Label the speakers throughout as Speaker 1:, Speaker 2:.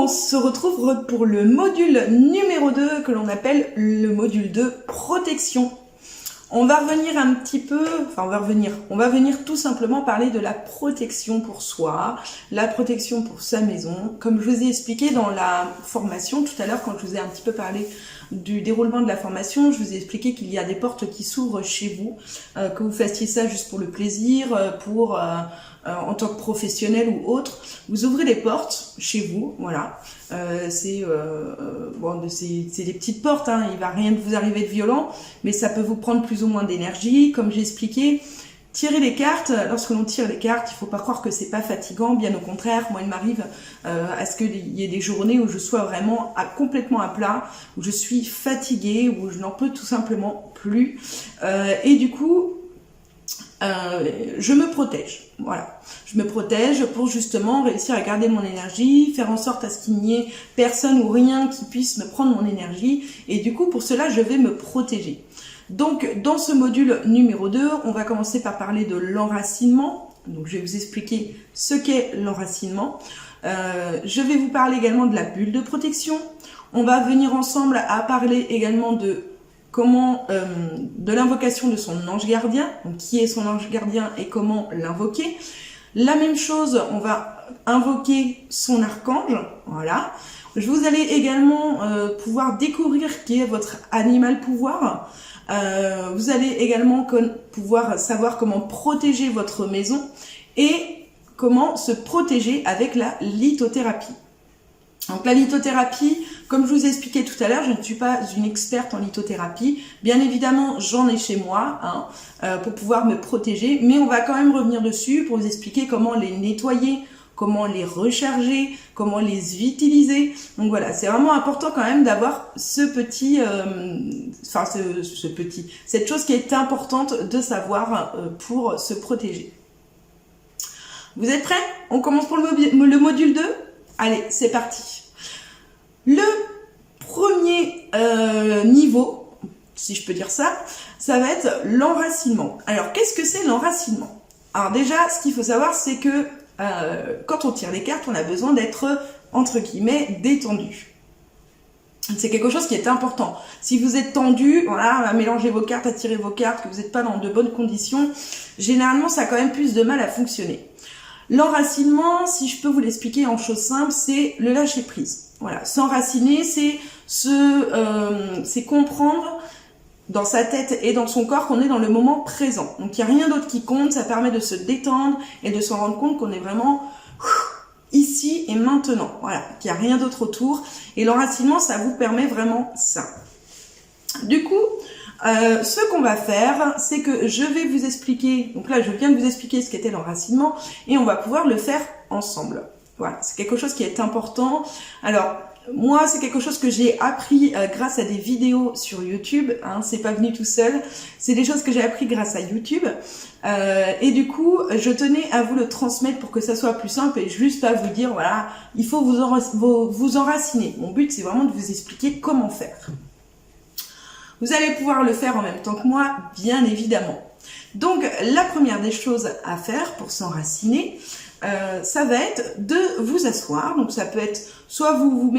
Speaker 1: on se retrouve pour le module numéro 2 que l'on appelle le module de protection. On va revenir un petit peu, on va venir tout simplement parler de la protection pour soi, la protection pour sa maison. Comme je vous ai expliqué dans la formation tout à l'heure, quand je vous ai un petit peu parlé du déroulement de la formation, je vous ai expliqué qu'il y a des portes qui s'ouvrent chez vous, que vous fassiez ça juste pour le plaisir, en tant que professionnel ou autre. Vous ouvrez les portes chez vous, voilà. C'est des petites portes, hein, il ne va rien vous arriver de violent, mais ça peut vous prendre plus ou moins d'énergie. Comme j'ai expliqué, tirer les cartes, lorsque l'on tire les cartes, il ne faut pas croire que c'est pas fatigant, bien au contraire. Moi, il m'arrive à ce qu'il y ait des journées où je sois vraiment complètement à plat, où je suis fatiguée, où je n'en peux tout simplement plus. Et du coup, je me protège, voilà. Je me protège pour justement réussir à garder mon énergie, faire en sorte à ce qu'il n'y ait personne ou rien qui puisse me prendre mon énergie. Et du coup, pour cela, je vais me protéger. Donc, dans ce module numéro 2, on va commencer par parler de l'enracinement. Donc, je vais vous expliquer ce qu'est l'enracinement. Je vais vous parler également de la bulle de protection. On va venir ensemble à parler également de de l'invocation de son ange gardien, donc qui est son ange gardien et comment l'invoquer. La même chose, on va invoquer son archange, voilà. Vous allez également pouvoir découvrir qui est votre animal pouvoir. Vous allez également pouvoir savoir comment protéger votre maison et comment se protéger avec la lithothérapie. Donc la lithothérapie, comme je vous ai expliqué tout à l'heure, je ne suis pas une experte en lithothérapie. Bien évidemment, j'en ai chez moi pour pouvoir me protéger, mais on va quand même revenir dessus pour vous expliquer comment les nettoyer, comment les recharger, comment les utiliser. Donc voilà, c'est vraiment important quand même d'avoir cette chose qui est importante de savoir pour se protéger. Vous êtes prêts? On commence pour le module 2? Allez, c'est parti. Le premier niveau, si je peux dire ça, ça va être l'enracinement. Alors, qu'est-ce que c'est l'enracinement? Alors déjà, ce qu'il faut savoir, c'est que quand on tire les cartes, on a besoin d'être, entre guillemets, détendu. C'est quelque chose qui est important. Si vous êtes tendu, voilà, à mélanger vos cartes, à tirer vos cartes, que vous n'êtes pas dans de bonnes conditions, généralement, ça a quand même plus de mal à fonctionner. L'enracinement, si je peux vous l'expliquer en choses simples, c'est le lâcher prise. Voilà, s'enraciner, c'est comprendre dans sa tête et dans son corps qu'on est dans le moment présent. Donc il n'y a rien d'autre qui compte, ça permet de se détendre et de se rendre compte qu'on est vraiment ici et maintenant. Voilà, qu'il n'y a rien d'autre autour. Et l'enracinement, ça vous permet vraiment ça. Du coup, ce qu'on va faire, c'est que je vais vous expliquer, donc là je viens de vous expliquer ce qu'était l'enracinement et on va pouvoir le faire ensemble. Voilà, c'est quelque chose qui est important. Alors, moi, c'est quelque chose que j'ai appris grâce à des vidéos sur YouTube, hein, c'est pas venu tout seul, c'est des choses que j'ai appris grâce à YouTube. Et du coup, je tenais à vous le transmettre pour que ça soit plus simple et juste à vous dire, voilà, il faut vous enraciner. Mon but, c'est vraiment de vous expliquer comment faire. Vous allez pouvoir le faire en même temps que moi, bien évidemment. Donc, la première des choses à faire pour s'enraciner, ça va être de vous asseoir. Donc, ça peut être soit vous vous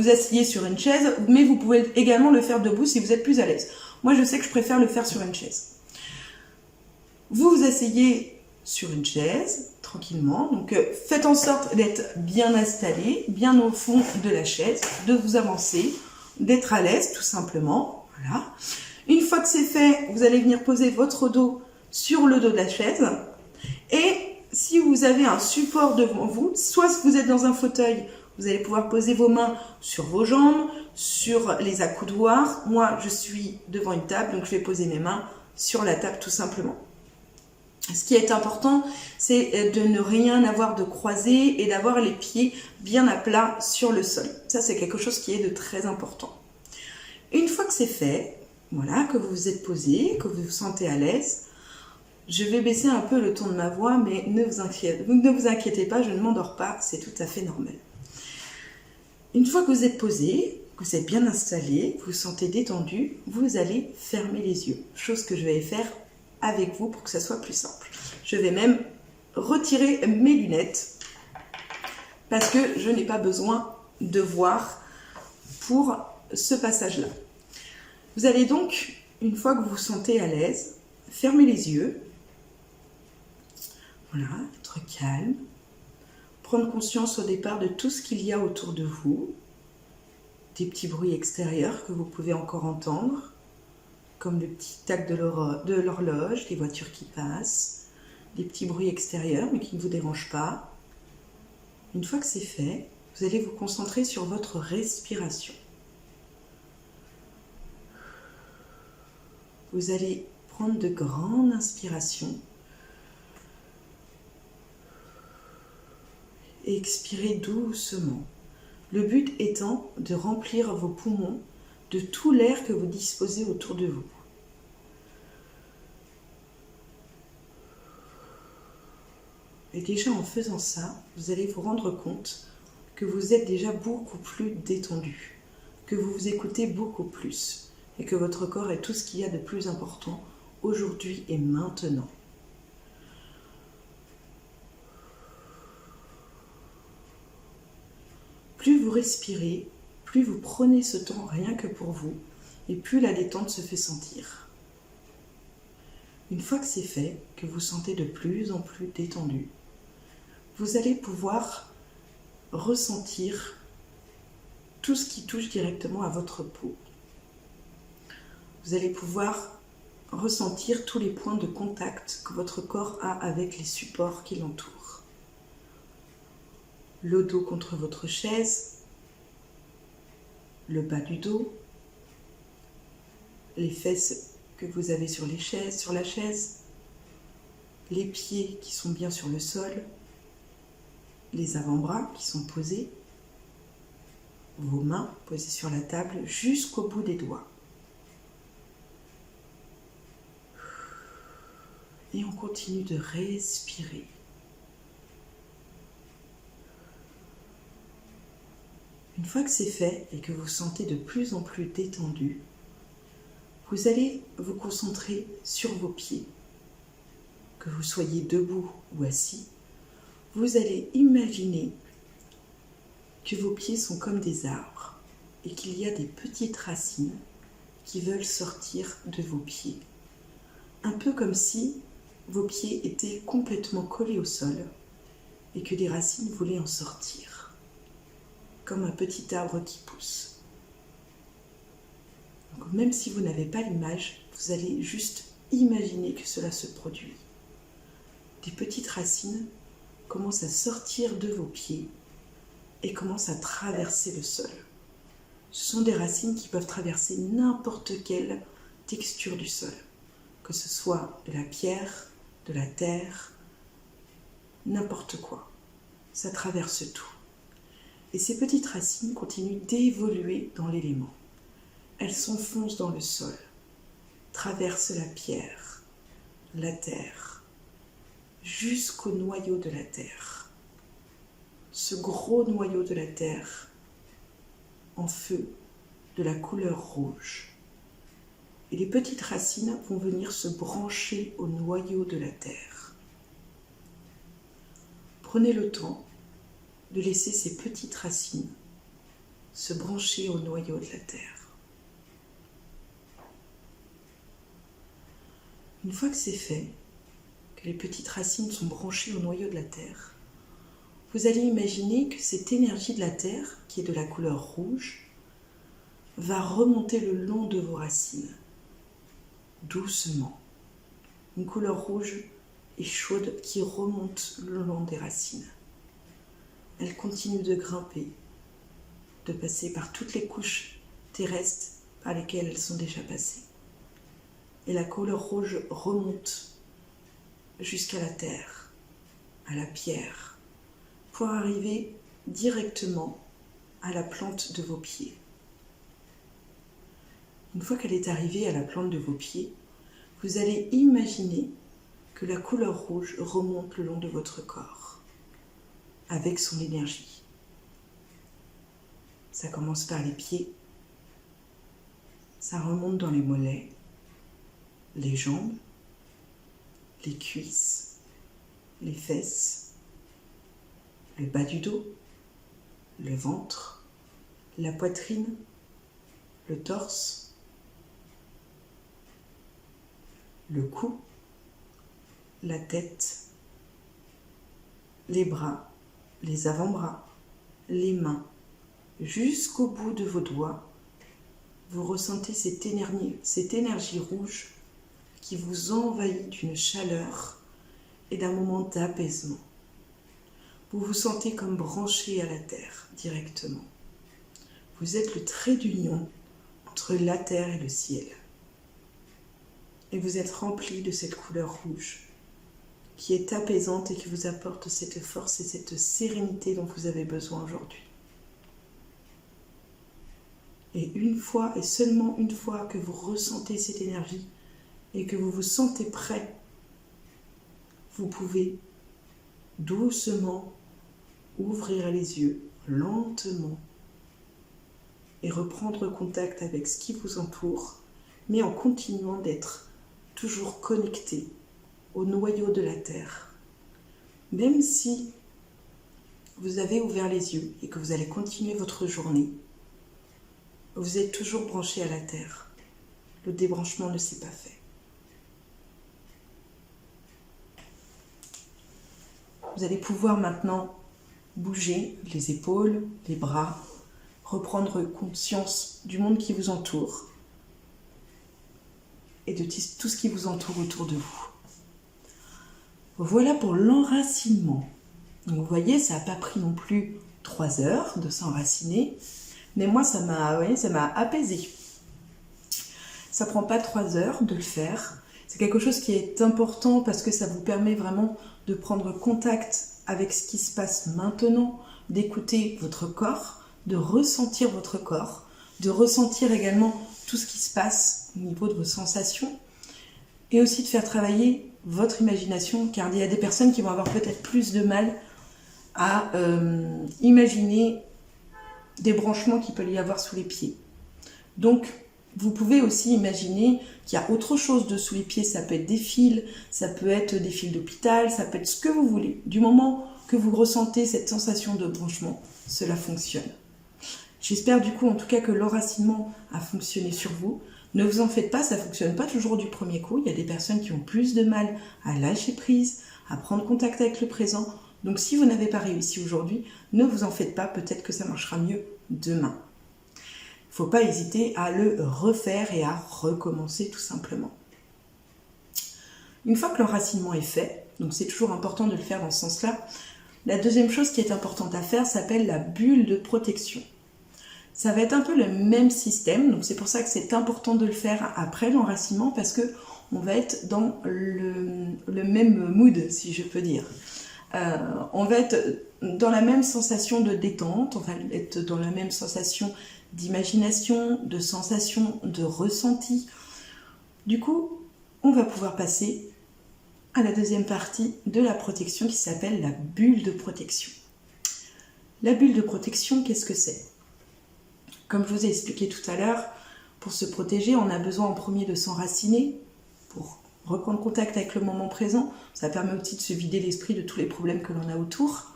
Speaker 1: asseyez sur une chaise, mais vous pouvez également le faire debout si vous êtes plus à l'aise. Moi, je sais que je préfère le faire sur une chaise. Vous vous asseyez sur une chaise, tranquillement. Donc, faites en sorte d'être bien installé, bien au fond de la chaise, de vous avancer, d'être à l'aise tout simplement, voilà. Une fois que c'est fait, vous allez venir poser votre dos sur le dos de la chaise et si vous avez un support devant vous, soit si vous êtes dans un fauteuil, vous allez pouvoir poser vos mains sur vos jambes, sur les accoudoirs. Moi, je suis devant une table, donc je vais poser mes mains sur la table tout simplement. Ce qui est important, c'est de ne rien avoir de croisé et d'avoir les pieds bien à plat sur le sol. Ça, c'est quelque chose qui est de très important. Une fois que c'est fait, voilà, que vous vous êtes posé, que vous vous sentez à l'aise, je vais baisser un peu le ton de ma voix, mais ne vous inquiétez pas, je ne m'endors pas, c'est tout à fait normal. Une fois que vous êtes posé, que vous êtes bien installé, que vous vous sentez détendu, vous allez fermer les yeux, chose que je vais faire avec vous pour que ça soit plus simple. Je vais même retirer mes lunettes parce que je n'ai pas besoin de voir pour ce passage-là. Vous allez donc, une fois que vous vous sentez à l'aise, fermer les yeux. Voilà, être calme. Prendre conscience au départ de tout ce qu'il y a autour de vous. Des petits bruits extérieurs que vous pouvez encore entendre, comme le petit tac de l'horloge, les voitures qui passent, des petits bruits extérieurs mais qui ne vous dérangent pas. Une fois que c'est fait, vous allez vous concentrer sur votre respiration. Vous allez prendre de grandes inspirations et expirer doucement. Le but étant de remplir vos poumons de tout l'air que vous disposez autour de vous. Et déjà en faisant ça, vous allez vous rendre compte que vous êtes déjà beaucoup plus détendu, que vous vous écoutez beaucoup plus et que votre corps est tout ce qu'il y a de plus important aujourd'hui et maintenant. Plus vous respirez, plus vous prenez ce temps rien que pour vous, et plus la détente se fait sentir. Une fois que c'est fait, que vous sentez de plus en plus détendu, vous allez pouvoir ressentir tout ce qui touche directement à votre peau. Vous allez pouvoir ressentir tous les points de contact que votre corps a avec les supports qui l'entourent. Le dos contre votre chaise, le bas du dos, les fesses que vous avez sur la chaise, les pieds qui sont bien sur le sol, les avant-bras qui sont posés, vos mains posées sur la table jusqu'au bout des doigts. Et on continue de respirer. Une fois que c'est fait et que vous vous sentez de plus en plus détendu, vous allez vous concentrer sur vos pieds. Que vous soyez debout ou assis, vous allez imaginer que vos pieds sont comme des arbres et qu'il y a des petites racines qui veulent sortir de vos pieds. Un peu comme si vos pieds étaient complètement collés au sol et que des racines voulaient en sortir, comme un petit arbre qui pousse. Donc, même si vous n'avez pas l'image, vous allez juste imaginer que cela se produit. Des petites racines commencent à sortir de vos pieds et commencent à traverser le sol. Ce sont des racines qui peuvent traverser n'importe quelle texture du sol, que ce soit de la pierre, de la terre, n'importe quoi. Ça traverse tout. Et ces petites racines continuent d'évoluer dans l'élément. Elles s'enfoncent dans le sol, traversent la pierre, la terre, jusqu'au noyau de la terre. Ce gros noyau de la terre en feu de la couleur rouge. Et les petites racines vont venir se brancher au noyau de la terre. Prenez le temps de laisser ces petites racines se brancher au noyau de la terre. Une fois que c'est fait, que les petites racines sont branchées au noyau de la terre, vous allez imaginer que cette énergie de la terre, qui est de la couleur rouge, va remonter le long de vos racines, doucement. Une couleur rouge et chaude qui remonte le long des racines. Elle continue de grimper, de passer par toutes les couches terrestres par lesquelles elles sont déjà passées. Et la couleur rouge remonte jusqu'à la terre, à la pierre, pour arriver directement à la plante de vos pieds. Une fois qu'elle est arrivée à la plante de vos pieds, vous allez imaginer que la couleur rouge remonte le long de votre corps, avec son énergie. Ça commence par les pieds, ça remonte dans les mollets, les jambes, les cuisses, les fesses, le bas du dos, le ventre, la poitrine, le torse, le cou, la tête, les bras, les avant-bras, les mains, jusqu'au bout de vos doigts. Vous ressentez cette énergie rouge qui vous envahit d'une chaleur et d'un moment d'apaisement. Vous vous sentez comme branché à la terre directement. Vous êtes le trait d'union entre la terre et le ciel. Et vous êtes rempli de cette couleur rouge qui est apaisante et qui vous apporte cette force et cette sérénité dont vous avez besoin aujourd'hui. Et une fois, et seulement une fois que vous ressentez cette énergie et que vous vous sentez prêt, vous pouvez doucement ouvrir les yeux, lentement, et reprendre contact avec ce qui vous entoure, mais en continuant d'être toujours connecté au noyau de la Terre. Même si vous avez ouvert les yeux et que vous allez continuer votre journée, vous êtes toujours branché à la Terre. Le débranchement ne s'est pas fait. Vous allez pouvoir maintenant bouger les épaules, les bras, reprendre conscience du monde qui vous entoure et de tout ce qui vous entoure autour de vous. Voilà pour l'enracinement. Donc vous voyez, ça n'a pas pris non plus 3 heures de s'enraciner, mais moi ça m'a apaisé. Ça prend pas 3 heures de le faire. C'est quelque chose qui est important parce que ça vous permet vraiment de prendre contact avec ce qui se passe maintenant, d'écouter votre corps, de ressentir votre corps, de ressentir également tout ce qui se passe au niveau de vos sensations et aussi de faire travailler votre imagination, car il y a des personnes qui vont avoir peut-être plus de mal à imaginer des branchements qu'il peut y avoir sous les pieds. Donc, vous pouvez aussi imaginer qu'il y a autre chose de sous les pieds. Ça peut être des fils, ça peut être des fils d'hôpital, ça peut être ce que vous voulez. Du moment que vous ressentez cette sensation de branchement, cela fonctionne. J'espère du coup en tout cas que l'enracinement a fonctionné sur vous. Ne vous en faites pas, ça ne fonctionne pas toujours du premier coup. Il y a des personnes qui ont plus de mal à lâcher prise, à prendre contact avec le présent. Donc si vous n'avez pas réussi aujourd'hui, ne vous en faites pas, peut-être que ça marchera mieux demain. Il ne faut pas hésiter à le refaire et à recommencer tout simplement. Une fois que l'enracinement est fait, donc c'est toujours important de le faire dans ce sens-là, la deuxième chose qui est importante à faire s'appelle la bulle de protection. Ça va être un peu le même système, donc c'est pour ça que c'est important de le faire après l'enracinement parce que on va être dans le même mood, si je peux dire. On va être dans la même sensation de détente, on va être dans la même sensation d'imagination, de sensation, de ressenti. Du coup, on va pouvoir passer à la deuxième partie de la protection qui s'appelle la bulle de protection. La bulle de protection, qu'est-ce que c'est ? Comme je vous ai expliqué tout à l'heure, pour se protéger, on a besoin en premier de s'enraciner pour reprendre contact avec le moment présent. Ça permet aussi de se vider l'esprit de tous les problèmes que l'on a autour.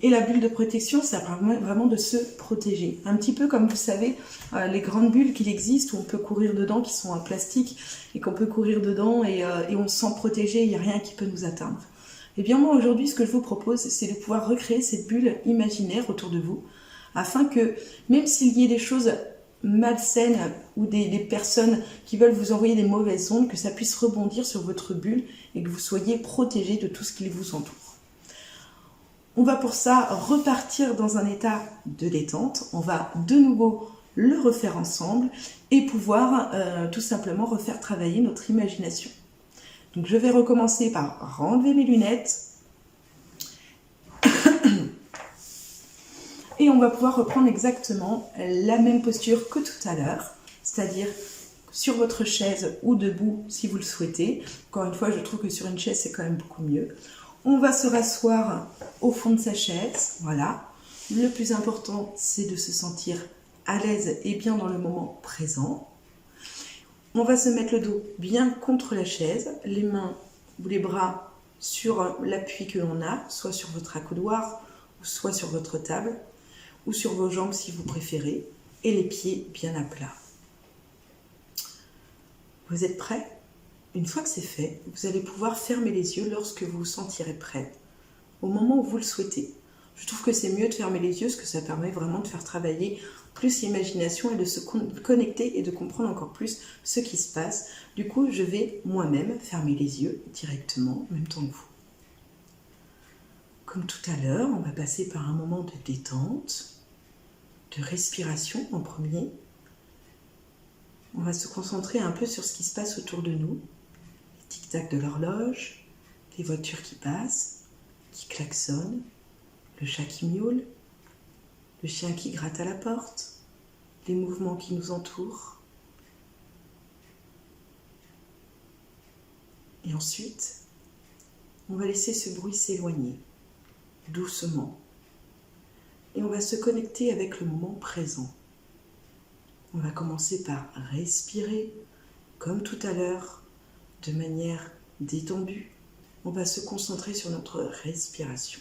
Speaker 1: Et la bulle de protection, ça permet vraiment de se protéger. Un petit peu comme vous savez, les grandes bulles qu'il existe, où on peut courir dedans, qui sont en plastique, et qu'on peut courir dedans et on se sent protégé, il n'y a rien qui peut nous atteindre. Et bien moi aujourd'hui, ce que je vous propose, c'est de pouvoir recréer cette bulle imaginaire autour de vous, afin que, même s'il y ait des choses malsaines ou des personnes qui veulent vous envoyer des mauvaises ondes, que ça puisse rebondir sur votre bulle et que vous soyez protégé de tout ce qui vous entoure. On va pour ça repartir dans un état de détente. On va de nouveau le refaire ensemble et pouvoir tout simplement refaire travailler notre imagination. Donc je vais recommencer par enlever mes lunettes. Et on va pouvoir reprendre exactement la même posture que tout à l'heure, c'est-à-dire sur votre chaise ou debout si vous le souhaitez. Encore une fois, je trouve que sur une chaise, c'est quand même beaucoup mieux. On va se rasseoir au fond de sa chaise, voilà. Le plus important, c'est de se sentir à l'aise et bien dans le moment présent. On va se mettre le dos bien contre la chaise, les mains ou les bras sur l'appui que l'on a, soit sur votre accoudoir soit sur votre table, ou sur vos jambes si vous préférez, et les pieds bien à plat. Vous êtes prêts? Une fois que c'est fait, vous allez pouvoir fermer les yeux lorsque vous vous sentirez prêt, au moment où vous le souhaitez. Je trouve que c'est mieux de fermer les yeux parce que ça permet vraiment de faire travailler plus l'imagination et de se connecter et de comprendre encore plus ce qui se passe. Du coup, je vais moi-même fermer les yeux directement en même temps que vous. Comme tout à l'heure, on va passer par un moment de détente, de respiration en premier. On va se concentrer un peu sur ce qui se passe autour de nous, les tic-tac de l'horloge, les voitures qui passent, qui klaxonnent, le chat qui miaule, le chien qui gratte à la porte, les mouvements qui nous entourent. Et ensuite, on va laisser ce bruit s'éloigner, doucement. Et on va se connecter avec le moment présent. On va commencer par respirer, comme tout à l'heure, de manière détendue. On va se concentrer sur notre respiration.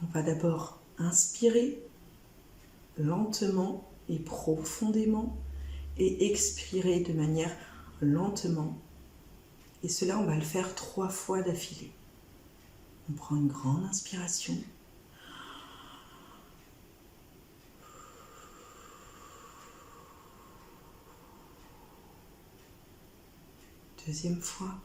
Speaker 1: On va d'abord inspirer lentement et profondément et expirer de manière lentement. Et cela, on va le faire 3 fois d'affilée. On prend une grande inspiration. Deuxième fois.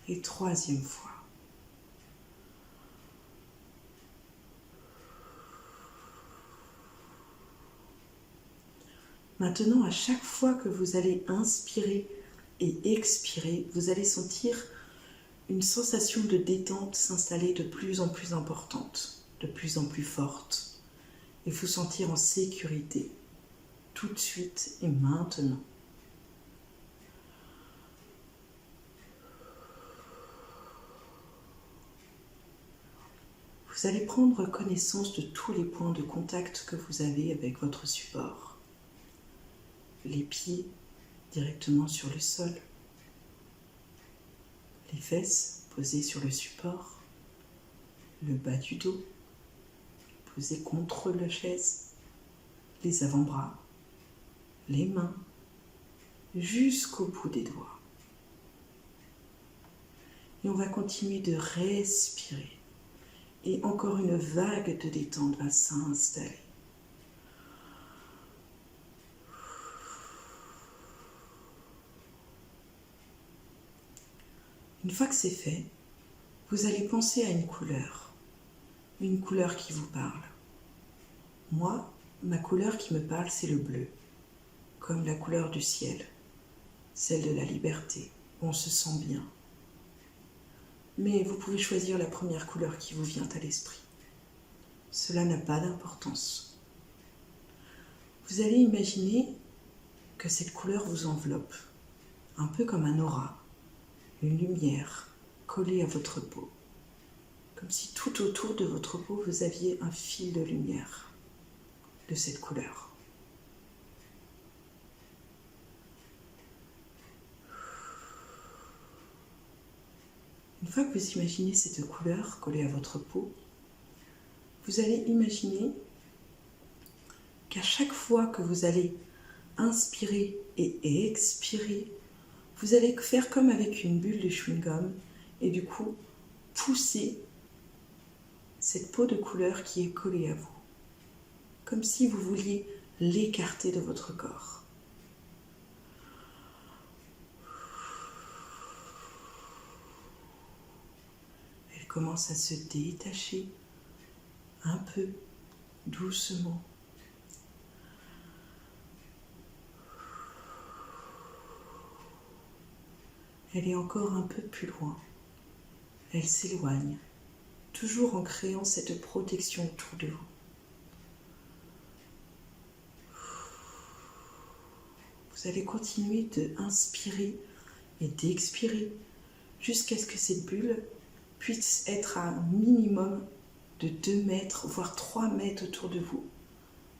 Speaker 1: Et troisième fois. Maintenant, à chaque fois que vous allez inspirer et expirer, vous allez sentir une sensation de détente s'installer de plus en plus importante, de plus en plus forte, et vous sentir en sécurité, tout de suite et maintenant. Vous allez prendre connaissance de tous les points de contact que vous avez avec votre support. Les pieds directement sur le sol, les fesses posées sur le support, le bas du dos posé contre la chaise, les avant-bras, les mains, jusqu'au bout des doigts. Et on va continuer de respirer. Et encore une vague de détente va s'installer. Une fois que c'est fait, vous allez penser à une couleur qui vous parle. Moi, ma couleur qui me parle, c'est le bleu, comme la couleur du ciel, celle de la liberté, où on se sent bien. Mais vous pouvez choisir la première couleur qui vous vient à l'esprit. Cela n'a pas d'importance. Vous allez imaginer que cette couleur vous enveloppe, un peu comme un aura, une lumière collée à votre peau, comme si tout autour de votre peau vous aviez un fil de lumière de cette couleur. Une fois que vous imaginez cette couleur collée à votre peau, vous allez imaginer qu'à chaque fois que vous allez inspirer et expirer, vous allez faire comme avec une bulle de chewing-gum et du coup pousser cette peau de couleur qui est collée à vous, comme si vous vouliez l'écarter de votre corps. Elle commence à se détacher un peu doucement. Elle est encore un peu plus loin. Elle s'éloigne, toujours en créant cette protection autour de vous. Vous allez continuer d'inspirer et d'expirer jusqu'à ce que cette bulle puisse être à un minimum de 2 mètres, voire 3 mètres autour de vous.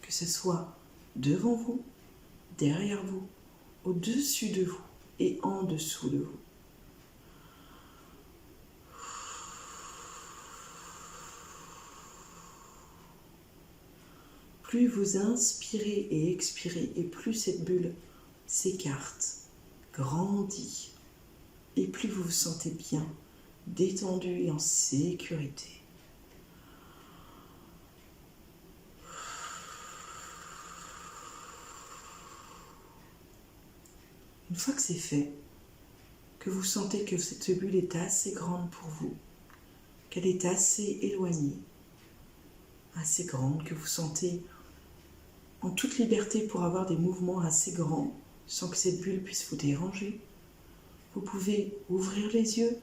Speaker 1: Que ce soit devant vous, derrière vous, au-dessus de vous et en dessous de vous. Plus vous inspirez et expirez, et plus cette bulle s'écarte, grandit, et plus vous vous sentez bien, détendu et en sécurité. Une fois que c'est fait, que vous sentez que cette bulle est assez grande pour vous, qu'elle est assez éloignée, assez grande, que vous sentez en toute liberté pour avoir des mouvements assez grands, sans que cette bulle puisse vous déranger, vous pouvez ouvrir les yeux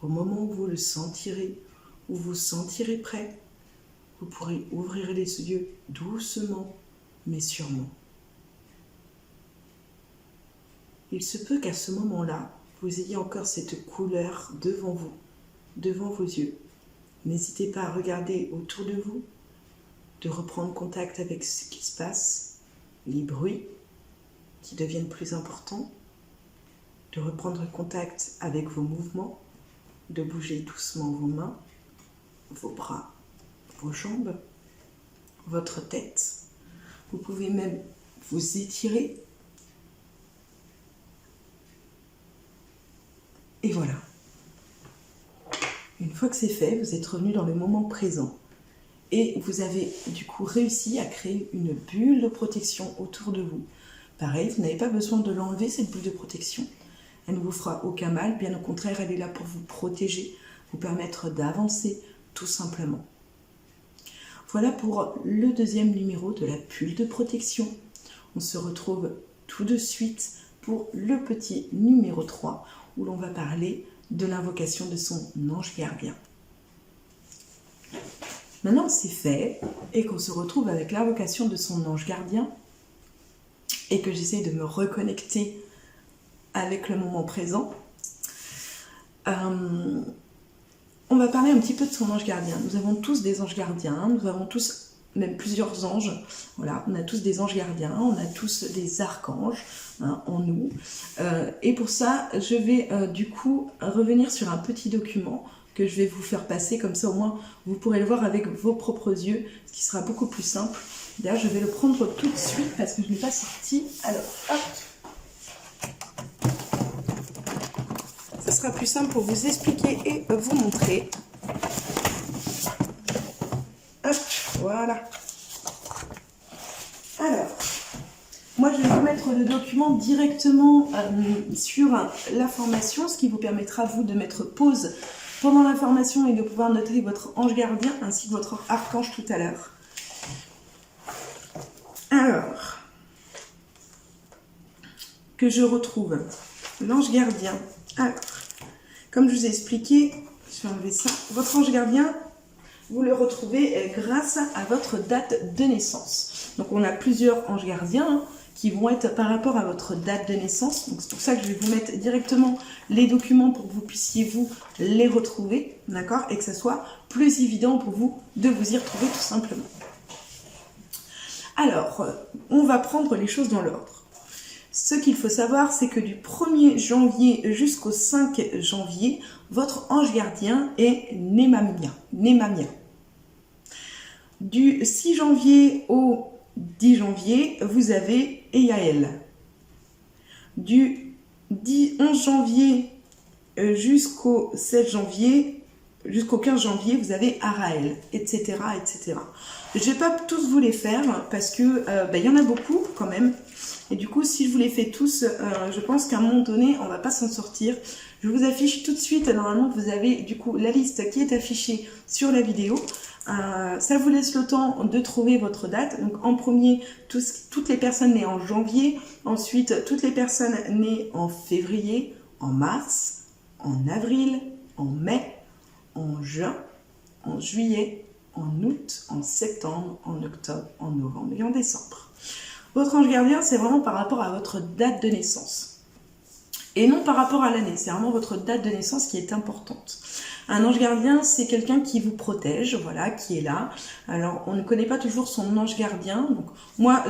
Speaker 1: au moment où vous le sentirez, où vous sentirez prêt. Vous pourrez ouvrir les yeux doucement, mais sûrement. Il se peut qu'à ce moment-là, vous ayez encore cette couleur devant vous, devant vos yeux. N'hésitez pas à regarder autour de vous, de reprendre contact avec ce qui se passe, les bruits qui deviennent plus importants, de reprendre contact avec vos mouvements, de bouger doucement vos mains, vos bras, vos jambes, votre tête. Vous pouvez même vous étirer. Et voilà. Une fois que c'est fait, vous êtes revenu dans le moment présent. Et vous avez du coup réussi à créer une bulle de protection autour de vous. Pareil, vous n'avez pas besoin de l'enlever, cette bulle de protection. Elle ne vous fera aucun mal, bien au contraire, elle est là pour vous protéger, vous permettre d'avancer tout simplement. Voilà pour le deuxième numéro de la bulle de protection. On se retrouve tout de suite pour le petit numéro 3, où l'on va parler de l'invocation de son ange gardien. Maintenant que c'est fait et qu'on se retrouve avec l'invocation de son ange gardien et que j'essaie de me reconnecter avec le moment présent, on va parler un petit peu de son ange gardien. Nous avons tous des anges gardiens, nous avons tous même plusieurs anges. Voilà, on a tous des anges gardiens, on a tous des archanges en nous. Et pour ça, je vais du coup revenir sur un petit document que je vais vous faire passer, comme ça au moins vous pourrez le voir avec vos propres yeux, ce qui sera beaucoup plus simple. D'ailleurs, je vais le prendre tout de suite parce que je ne l'ai pas sorti. Alors, hop, ce sera plus simple pour vous expliquer et vous montrer. Hop, voilà. Alors, moi je vais vous mettre le document directement sur la formation, ce qui vous permettra vous de mettre pause pendant la formation et de pouvoir noter votre ange gardien ainsi que votre archange tout à l'heure. Alors, que je retrouve l'ange gardien. Alors, comme je vous ai expliqué, je vais enlever ça. Votre ange gardien, vous le retrouvez grâce à votre date de naissance. Donc on a plusieurs anges gardiens qui vont être par rapport à votre date de naissance. Donc c'est pour ça que je vais vous mettre directement les documents pour que vous puissiez vous les retrouver, d'accord, et que ça soit plus évident pour vous de vous y retrouver tout simplement. Alors, on va prendre les choses dans l'ordre. Ce qu'il faut savoir, c'est que du 1er janvier jusqu'au 5 janvier, votre ange gardien est Nemamia. Du 6 janvier au 10 janvier, vous avez Eyael. Du 11 janvier jusqu'au 7 janvier, jusqu'au 15 janvier, vous avez Araël, etc., etc. Je ne vais pas tous vous les faire parce que y en a beaucoup quand même. Et du coup, si je vous les fais tous, je pense qu'à un moment donné, on ne va pas s'en sortir. Je vous affiche tout de suite, normalement, vous avez du coup la liste qui est affichée sur la vidéo. Ça vous laisse le temps de trouver votre date. Donc en premier, toutes les personnes nées en janvier. Ensuite, toutes les personnes nées en février, en mars, en avril, en mai, en juin, en juillet, en août, en septembre, en octobre, en novembre et en décembre. Votre ange gardien, c'est vraiment par rapport à votre date de naissance. et non par rapport à l'année. C'est vraiment votre date de naissance qui est importante. Un ange gardien, c'est quelqu'un qui vous protège, voilà, qui est là. Alors, on ne connaît pas toujours son ange gardien. Donc, moi,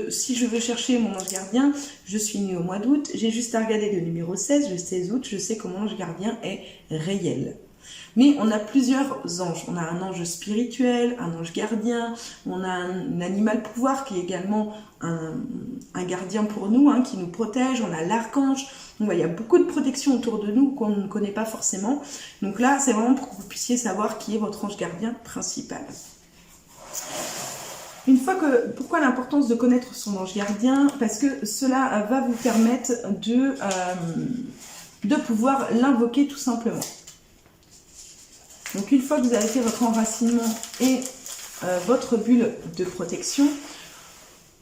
Speaker 1: si je veux chercher mon ange gardien, je suis née au mois d'août, j'ai juste à regarder le numéro 16, le 16 août, je sais que mon ange gardien est réel. Mais on a plusieurs anges. On a un ange spirituel, un ange gardien, on a un animal pouvoir qui est également un gardien pour nous, hein, qui nous protège. On a l'archange. Donc, il y a beaucoup de protections autour de nous qu'on ne connaît pas forcément. Donc là, c'est vraiment pour que vous puissiez savoir qui est votre ange gardien principal. Pourquoi l'importance de connaître son ange gardien? Parce que cela va vous permettre de pouvoir l'invoquer tout simplement. Donc une fois que vous avez fait votre enracinement et votre bulle de protection,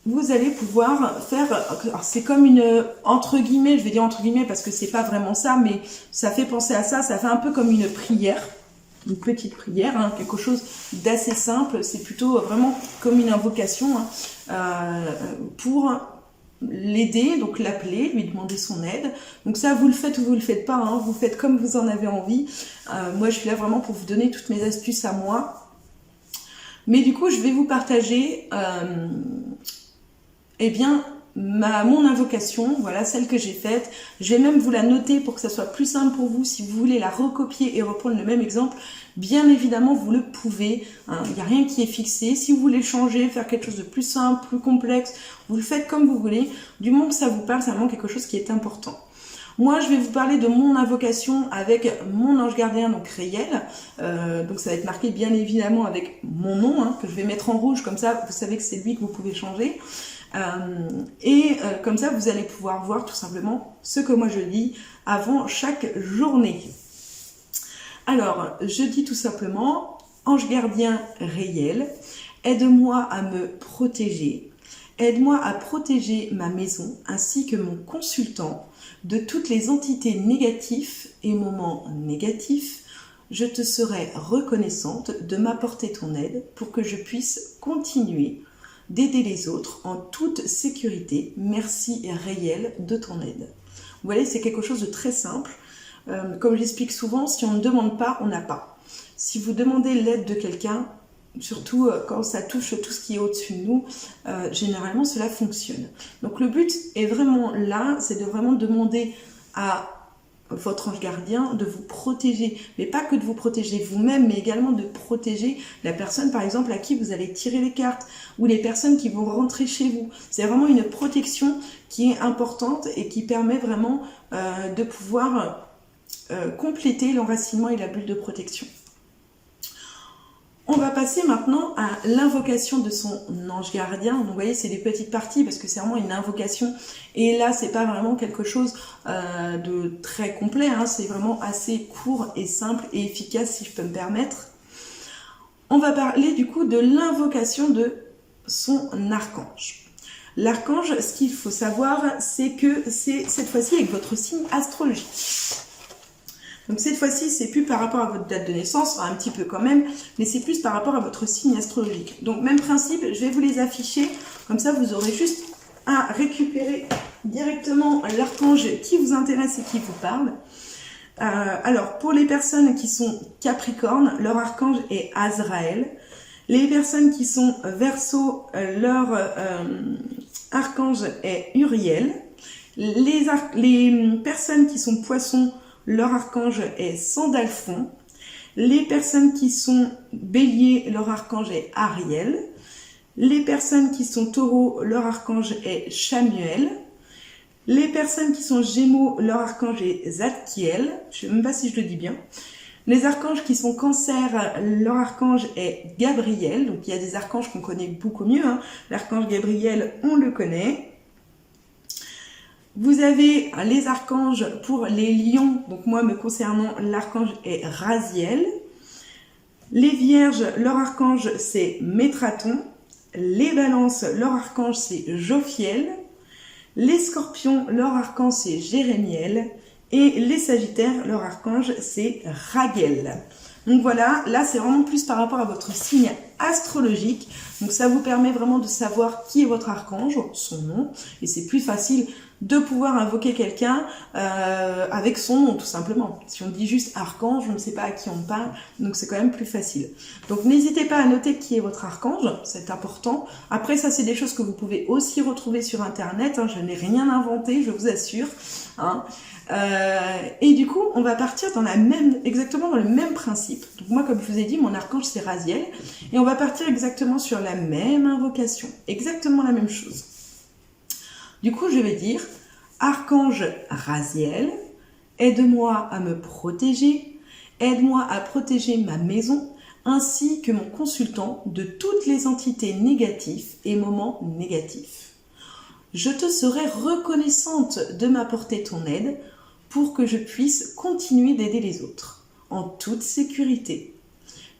Speaker 1: vous allez pouvoir faire, c'est comme une, entre guillemets, je vais dire entre guillemets parce que c'est pas vraiment ça, mais ça fait penser à ça, ça fait un peu comme une prière, une petite prière, hein, quelque chose d'assez simple, c'est plutôt vraiment comme une invocation hein, pour l'aider, donc l'appeler, lui demander son aide. Donc ça, vous le faites ou vous le faites pas, hein, vous faites comme vous en avez envie. Moi, je suis là vraiment pour vous donner toutes mes astuces à moi. Mais du coup, je vais vous partager eh bien, mon invocation, voilà, celle que j'ai faite. Je vais même vous la noter pour que ça soit plus simple pour vous. Si vous voulez la recopier et reprendre le même exemple, bien évidemment, vous le pouvez. Hein, il n'y a rien qui est fixé. Si vous voulez changer, faire quelque chose de plus simple, plus complexe, vous le faites comme vous voulez. Du moment que ça vous parle, c'est vraiment quelque chose qui est important. Moi, je vais vous parler de mon invocation avec mon ange gardien, donc réel. Donc ça va être marqué bien évidemment avec mon nom, hein, que je vais mettre en rouge, comme ça vous savez que c'est lui que vous pouvez changer. Comme ça, vous allez pouvoir voir tout simplement ce que moi je dis avant chaque journée. Alors, je dis tout simplement, ange gardien réel, aide-moi à me protéger, aide-moi à protéger ma maison ainsi que mon consultant de toutes les entités négatives et moments négatifs. Je te serai reconnaissante de m'apporter ton aide pour que je puisse continuer d'aider les autres en toute sécurité. Merci réel de ton aide. Vous voyez, c'est quelque chose de très simple. Comme j'explique souvent, si on ne demande pas, on n'a pas. Si vous demandez l'aide de quelqu'un, surtout quand ça touche tout ce qui est au-dessus de nous, généralement cela fonctionne. Donc le but est vraiment là, c'est de vraiment demander à votre ange gardien de vous protéger, mais pas que de vous protéger vous-même, mais également de protéger la personne par exemple à qui vous allez tirer les cartes, ou les personnes qui vont rentrer chez vous. C'est vraiment une protection qui est importante et qui permet vraiment de pouvoir compléter l'enracinement et la bulle de protection. On va passer maintenant à l'invocation de son ange gardien. Donc vous voyez, c'est des petites parties parce que c'est vraiment une invocation. Et là, c'est pas vraiment quelque chose de très complet. Hein. C'est vraiment assez court et simple et efficace, si je peux me permettre. On va parler du coup de l'invocation de son archange. L'archange, ce qu'il faut savoir, c'est que c'est cette fois-ci avec votre signe astrologique. Donc cette fois-ci, c'est plus par rapport à votre date de naissance, enfin un petit peu quand même, mais c'est plus par rapport à votre signe astrologique. Donc même principe, je vais vous les afficher, comme ça vous aurez juste à récupérer directement l'archange qui vous intéresse et qui vous parle. Alors pour les personnes qui sont Capricorne, leur archange est Azraël. Les personnes qui sont Verseau, leur archange est Uriel. Les personnes qui sont Poissons, leur archange est Sandalphon. Les personnes qui sont Bélier, leur archange est Ariel. Les personnes qui sont Taureau, leur archange est Chamuel. Les personnes qui sont Gémeaux, leur archange est Zadkiel. Je ne sais même pas si je le dis bien. Les archanges qui sont Cancer, leur archange est Gabriel. Donc il y a des archanges qu'on connaît beaucoup mieux. Hein. L'archange Gabriel, on le connaît. Vous avez les archanges pour les lions, donc moi me concernant, l'archange est Raziel. Les vierges, leur archange c'est Métraton. Les balances, leur archange c'est Jophiel. Les scorpions, leur archange c'est Jérémiel. Et les sagittaires, leur archange c'est Raguel. Donc voilà, là c'est vraiment plus par rapport à votre signe astrologique. Donc ça vous permet vraiment de savoir qui est votre archange, son nom. Et c'est plus facile de pouvoir invoquer quelqu'un avec son nom, tout simplement. Si on dit juste archange, on ne sait pas à qui on parle, donc c'est quand même plus facile. Donc n'hésitez pas à noter qui est votre archange, c'est important. Après, ça, c'est des choses que vous pouvez aussi retrouver sur Internet, hein, je n'ai rien inventé, je vous assure. Hein. Et du coup, on va partir dans exactement dans le même principe. Donc moi, comme je vous ai dit, mon archange, c'est Raziel, et on va partir exactement sur la même invocation, exactement la même chose. Du coup, je vais dire, archange Raziel, aide-moi à me protéger, aide-moi à protéger ma maison, ainsi que mon consultant de toutes les entités négatives et moments négatifs. Je te serai reconnaissante de m'apporter ton aide pour que je puisse continuer d'aider les autres, en toute sécurité.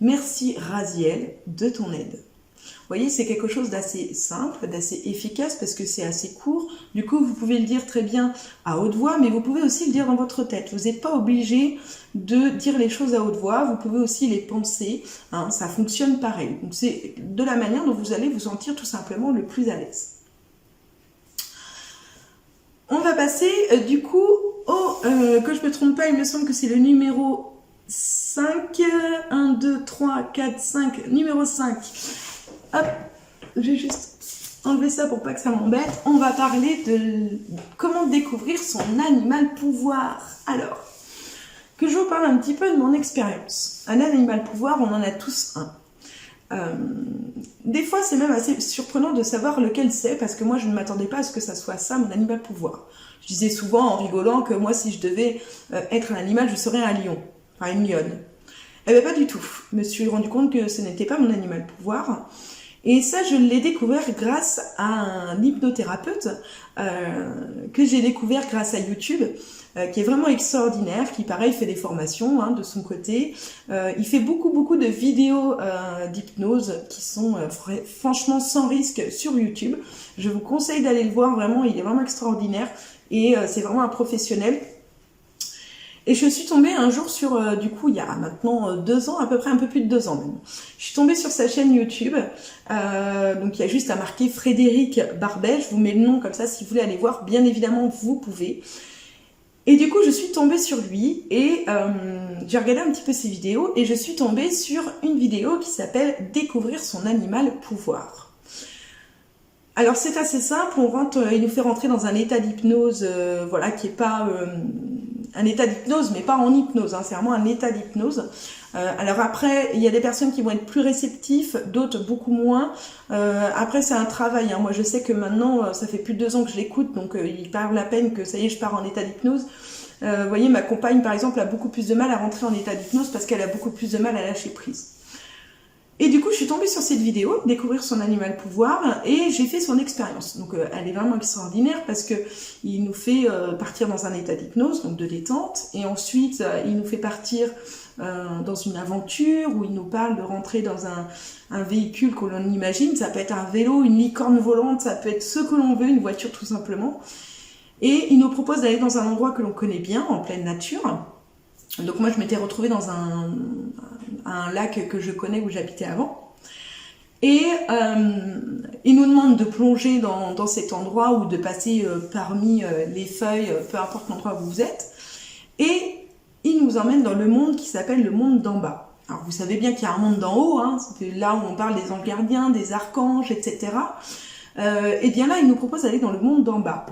Speaker 1: Merci Raziel de ton aide. Vous voyez, c'est quelque chose d'assez simple, d'assez efficace parce que c'est assez court. Du coup, vous pouvez le dire très bien à haute voix, mais vous pouvez aussi le dire dans votre tête. Vous n'êtes pas obligé de dire les choses à haute voix, vous pouvez aussi les penser. Hein, ça fonctionne pareil. Donc, c'est de la manière dont vous allez vous sentir tout simplement le plus à l'aise. On va passer du coup que je ne me trompe pas, il me semble que c'est le numéro 5. 1, 2, 3, 4, 5. Numéro 5. Hop, je vais juste enlever ça pour pas que ça m'embête. On va parler de comment découvrir son animal pouvoir. Alors, que je vous parle un petit peu de mon expérience. Un animal pouvoir, on en a tous un. Des fois, c'est même assez surprenant de savoir lequel c'est, parce que moi, je ne m'attendais pas à ce que ça soit ça, mon animal pouvoir. Je disais souvent en rigolant que moi, si je devais être un animal, je serais un lion, enfin une lionne. Eh bien, pas du tout. Je me suis rendu compte que ce n'était pas mon animal pouvoir. Et ça, je l'ai découvert grâce à un hypnothérapeute que j'ai découvert grâce à YouTube, qui est vraiment extraordinaire, qui pareil fait des formations hein, de son côté. Il fait beaucoup de vidéos d'hypnose qui sont franchement sans risque sur YouTube. Je vous conseille d'aller le voir, vraiment, il est vraiment extraordinaire et c'est vraiment un professionnel. Et je suis tombée un jour sur, du coup, il y a maintenant 2 ans, à peu près un peu plus de 2 ans même. Je suis tombée sur sa chaîne YouTube, donc il y a juste à marquer Frédéric Barbet, je vous mets le nom comme ça si vous voulez aller voir, bien évidemment vous pouvez. Et du coup je suis tombée sur lui et j'ai regardé un petit peu ses vidéos et je suis tombée sur une vidéo qui s'appelle « Découvrir son animal pouvoir ». Alors c'est assez simple, il nous fait rentrer dans un état d'hypnose, voilà, qui est pas un état d'hypnose, mais pas en hypnose, hein, c'est vraiment un état d'hypnose. Alors après, il y a des personnes qui vont être plus réceptifs, d'autres beaucoup moins. Après, c'est un travail. Hein. Moi, je sais que maintenant, ça fait plus de 2 ans que je l'écoute, donc il parle la peine que ça y est, je pars en état d'hypnose. Vous voyez, ma compagne, par exemple, a beaucoup plus de mal à rentrer en état d'hypnose parce qu'elle a beaucoup plus de mal à lâcher prise. Et du coup, je suis tombée sur cette vidéo, découvrir son animal pouvoir, et j'ai fait son expérience. Donc, elle est vraiment extraordinaire parce que il nous fait partir dans un état d'hypnose, donc de détente, et ensuite, il nous fait partir dans une aventure où il nous parle de rentrer dans un véhicule que l'on imagine. Ça peut être un vélo, une licorne volante, ça peut être ce que l'on veut, une voiture tout simplement. Et il nous propose d'aller dans un endroit que l'on connaît bien, en pleine nature. Donc moi, je m'étais retrouvée dans un lac que je connais où j'habitais avant. Et il nous demande de plonger dans cet endroit ou de passer parmi les feuilles, peu importe l'endroit où vous êtes. Et il nous emmène dans le monde qui s'appelle le monde d'en bas. Alors vous savez bien qu'il y a un monde d'en haut, hein, c'est là où on parle des anges gardiens, des archanges, etc. Et bien là, il nous propose d'aller dans le monde d'en bas.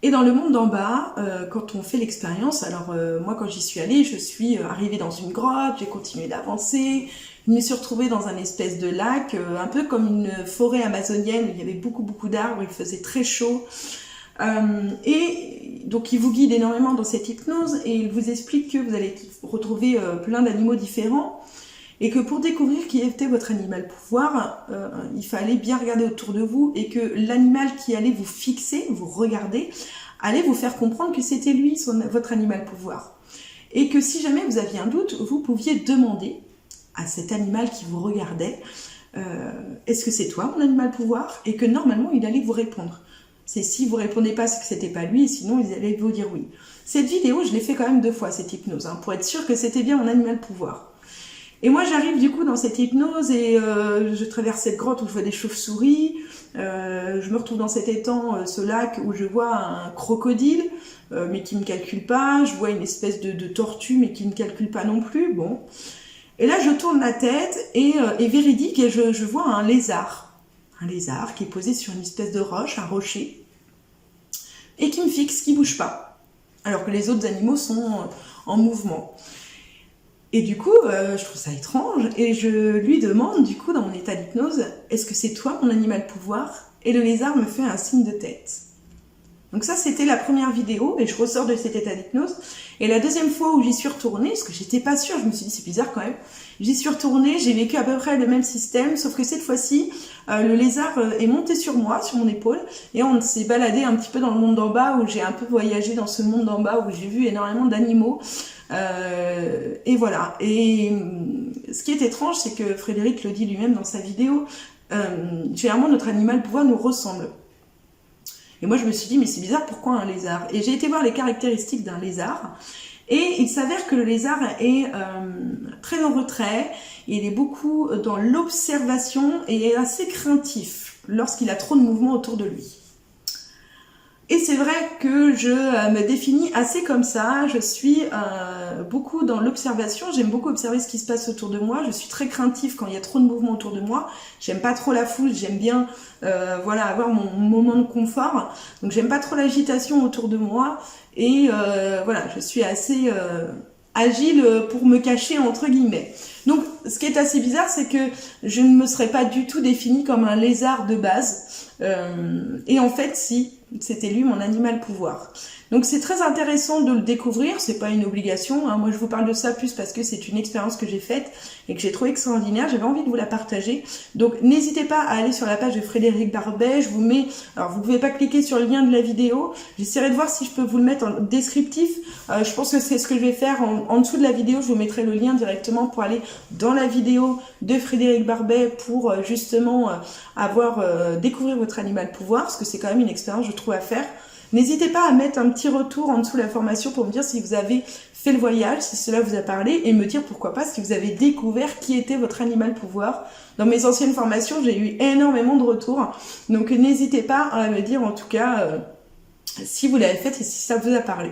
Speaker 1: Et dans le monde d'en bas, quand on fait l'expérience, alors moi quand j'y suis allée, je suis arrivée dans une grotte, j'ai continué d'avancer, je me suis retrouvée dans un espèce de lac, un peu comme une forêt amazonienne, où il y avait beaucoup d'arbres, il faisait très chaud. Et donc il vous guide énormément dans cette hypnose et il vous explique que vous allez retrouver plein d'animaux différents et que pour découvrir qui était votre animal pouvoir, il fallait bien regarder autour de vous et que l'animal qui allait vous fixer, vous regarder, allait vous faire comprendre que c'était lui, votre animal pouvoir. Et que si jamais vous aviez un doute, vous pouviez demander à cet animal qui vous regardait, est-ce que c'est toi mon animal pouvoir? Et que normalement il allait vous répondre. C'est si vous répondez pas, c'est que c'était pas lui, sinon ils allaient vous dire oui. Cette vidéo, je l'ai fait quand même 2 fois, cette hypnose, hein, pour être sûr que c'était bien mon animal pouvoir. Et moi, j'arrive du coup dans cette hypnose et je traverse cette grotte où je vois des chauves-souris. Je me retrouve dans cet étang, ce lac où je vois un crocodile, mais qui me calcule pas. Je vois une espèce de tortue, mais qui ne calcule pas non plus. Bon. Et là, je tourne la tête et véridique, et je vois un lézard. Un lézard qui est posé sur une espèce de roche, un rocher, et qui me fixe, qui bouge pas. Alors que les autres animaux sont en mouvement. Et du coup, je trouve ça étrange, et je lui demande, du coup, dans mon état d'hypnose, est-ce que c'est toi mon animal pouvoir? Et le lézard me fait un signe de tête. Donc ça, c'était la première vidéo, et je ressors de cet état d'hypnose. Et la deuxième fois où j'y suis retournée, parce que j'étais pas sûre, je me suis dit, c'est bizarre quand même, j'y suis retournée, j'ai vécu à peu près le même système, sauf que cette fois-ci, le lézard est monté sur moi, sur mon épaule, et on s'est baladé un petit peu dans le monde d'en bas, où j'ai un peu voyagé dans ce monde d'en bas, où j'ai vu énormément d'animaux. Et voilà. Et ce qui est étrange, c'est que Frédéric le dit lui-même dans sa vidéo, généralement notre animal pouvoir nous ressemble. Et moi je me suis dit, mais c'est bizarre, pourquoi un lézard? Et j'ai été voir les caractéristiques d'un lézard, et il s'avère que le lézard est très en retrait, il est beaucoup dans l'observation et est assez craintif lorsqu'il a trop de mouvements autour de lui. Et c'est vrai que je me définis assez comme ça, je suis beaucoup dans l'observation, j'aime beaucoup observer ce qui se passe autour de moi, je suis très craintive quand il y a trop de mouvements autour de moi, j'aime pas trop la foule, j'aime bien voilà, avoir mon moment de confort, donc j'aime pas trop l'agitation autour de moi, et voilà, je suis assez agile pour me cacher entre guillemets. Donc ce qui est assez bizarre, c'est que je ne me serais pas du tout définie comme un lézard de base, et en fait si, c'était lui mon animal pouvoir. Donc c'est très intéressant de le découvrir, c'est pas une obligation, hein. Moi je vous parle de ça plus parce que c'est une expérience que j'ai faite et que j'ai trouvé extraordinaire, j'avais envie de vous la partager. Donc n'hésitez pas à aller sur la page de Frédéric Barbet, je vous mets, alors vous pouvez pas cliquer sur le lien de la vidéo, j'essaierai de voir si je peux vous le mettre en descriptif, je pense que c'est ce que je vais faire, en dessous de la vidéo je vous mettrai le lien directement pour aller dans la vidéo de Frédéric Barbet pour justement découvrir votre animal pouvoir, parce que c'est quand même une expérience je trouve à faire. N'hésitez pas à mettre un petit retour en dessous de la formation pour me dire si vous avez fait le voyage, si cela vous a parlé, et me dire pourquoi pas si vous avez découvert qui était votre animal pouvoir. Dans mes anciennes formations, j'ai eu énormément de retours, donc n'hésitez pas à me dire en tout cas si vous l'avez fait et si ça vous a parlé.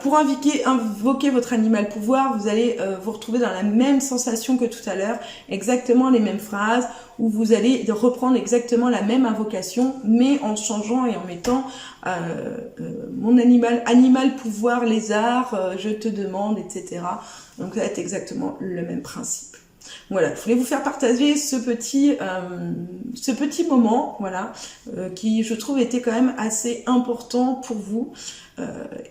Speaker 1: Pour invoquer votre animal pouvoir, vous allez vous retrouver dans la même sensation que tout à l'heure, exactement les mêmes phrases, où vous allez reprendre exactement la même invocation, mais en changeant et en mettant mon animal pouvoir, lézard, je te demande, etc. Donc ça va être exactement le même principe. Voilà, je voulais vous faire partager ce petit moment, voilà, qui je trouve était quand même assez important pour vous.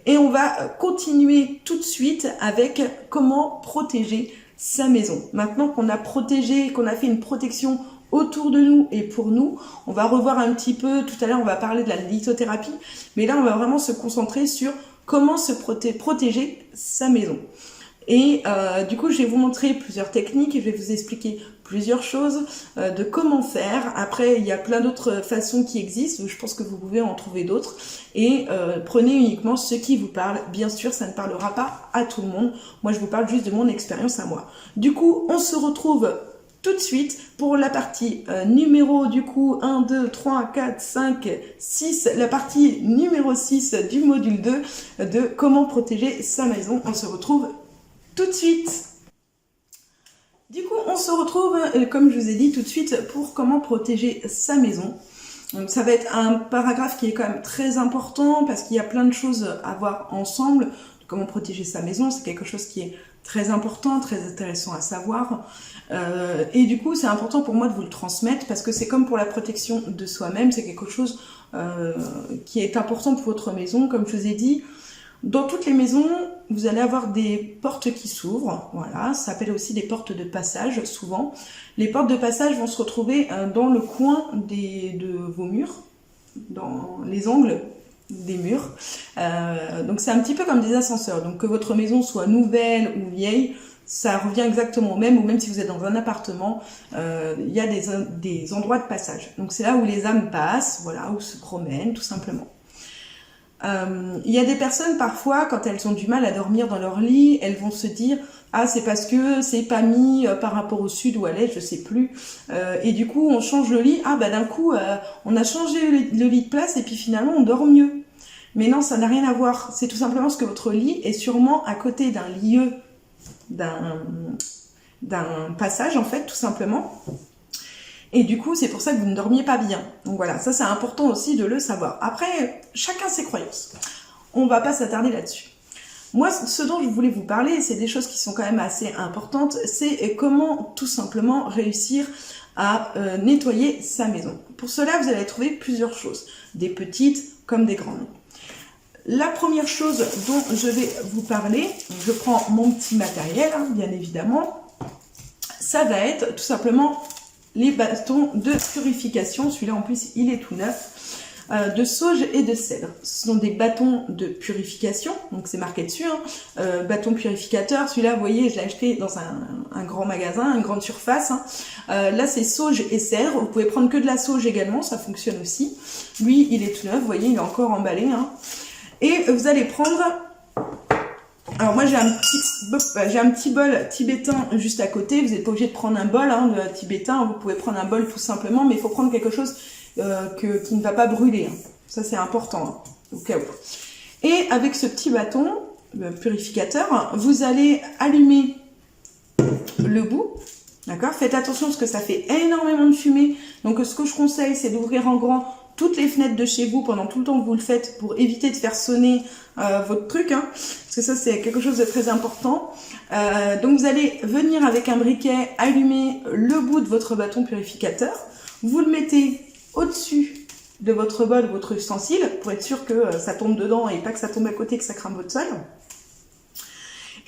Speaker 1: Et on va continuer tout de suite avec comment protéger sa maison. Maintenant qu'on a protégé, qu'on a fait une protection autour de nous et pour nous, on va revoir un petit peu, tout à l'heure on va parler de la lithothérapie, mais là on va vraiment se concentrer sur comment se protéger sa maison. Et du coup, je vais vous montrer plusieurs techniques et je vais vous expliquer plusieurs choses de comment faire. Après, il y a plein d'autres façons qui existent, je pense que vous pouvez en trouver d'autres. Et prenez uniquement ce qui vous parle. Bien sûr, ça ne parlera pas à tout le monde. Moi, je vous parle juste de mon expérience à moi. Du coup, on se retrouve tout de suite pour la partie numéro du coup 1, 2, 3, 4, 5, 6, la partie numéro 6 du module 2 de comment protéger sa maison. On se retrouve tout de suite. Du coup, on se retrouve, comme je vous ai dit tout de suite, pour comment protéger sa maison. Donc ça va être un paragraphe qui est quand même très important parce qu'il y a plein de choses à voir ensemble. Comment protéger sa maison, c'est quelque chose qui est très important, très intéressant à savoir. Et du coup, c'est important pour moi de vous le transmettre parce que c'est comme pour la protection de soi-même, c'est quelque chose qui est important pour votre maison, comme je vous ai dit. Dans toutes les maisons, vous allez avoir des portes qui s'ouvrent, voilà, ça s'appelle aussi des portes de passage, souvent. Les portes de passage vont se retrouver dans le coin de vos murs, dans les angles des murs. Donc c'est un petit peu comme des ascenseurs, donc que votre maison soit nouvelle ou vieille, ça revient exactement au même, ou même si vous êtes dans un appartement, il y a des endroits de passage. Donc c'est là où les âmes passent, voilà, où se promènent, tout simplement. Il y a des personnes parfois, quand elles ont du mal à dormir dans leur lit, elles vont se dire ah c'est parce que c'est pas mis par rapport au sud ou à l'est, je sais plus. Et du coup on change le lit, ah bah d'un coup on a changé le lit de place et puis finalement on dort mieux. Mais non, ça n'a rien à voir. C'est tout simplement parce que votre lit est sûrement à côté d'un lieu, d'un passage en fait, tout simplement. Et du coup, c'est pour ça que vous ne dormiez pas bien. Donc voilà, ça c'est important aussi de le savoir. Après, chacun ses croyances. On va pas s'attarder là-dessus. Moi, ce dont je voulais vous parler, c'est des choses qui sont quand même assez importantes. C'est comment tout simplement réussir à nettoyer sa maison. Pour cela, vous allez trouver plusieurs choses. Des petites comme des grandes. La première chose dont je vais vous parler, je prends mon petit matériel, hein, bien évidemment. Ça va être tout simplement les bâtons de purification. Celui-là en plus il est tout neuf, de sauge et de cèdre. Ce sont des bâtons de purification, donc c'est marqué dessus, hein, bâton purificateur. Celui-là vous voyez je l'ai acheté dans un grand magasin, une grande surface, hein. Là c'est sauge et cèdre, vous pouvez prendre que de la sauge également, ça fonctionne aussi. Lui il est tout neuf, vous voyez il est encore emballé, hein. Et vous allez prendre... Alors moi j'ai un petit bol tibétain juste à côté, vous n'êtes pas obligé de prendre un bol hein, de tibétain, vous pouvez prendre un bol tout simplement, mais il faut prendre quelque chose qui ne va pas brûler, hein. Ça c'est important, hein, au cas où. Et avec ce petit bâton purificateur, vous allez allumer le bout, d'accord? Faites attention parce que ça fait énormément de fumée, donc ce que je conseille c'est d'ouvrir en grand toutes les fenêtres de chez vous pendant tout le temps que vous le faites pour éviter de faire sonner votre truc, hein, parce que ça c'est quelque chose de très important. Donc vous allez venir avec un briquet allumer le bout de votre bâton purificateur, vous le mettez au-dessus de votre bol, votre ustensile, pour être sûr que ça tombe dedans et pas que ça tombe à côté, que ça crame votre sol.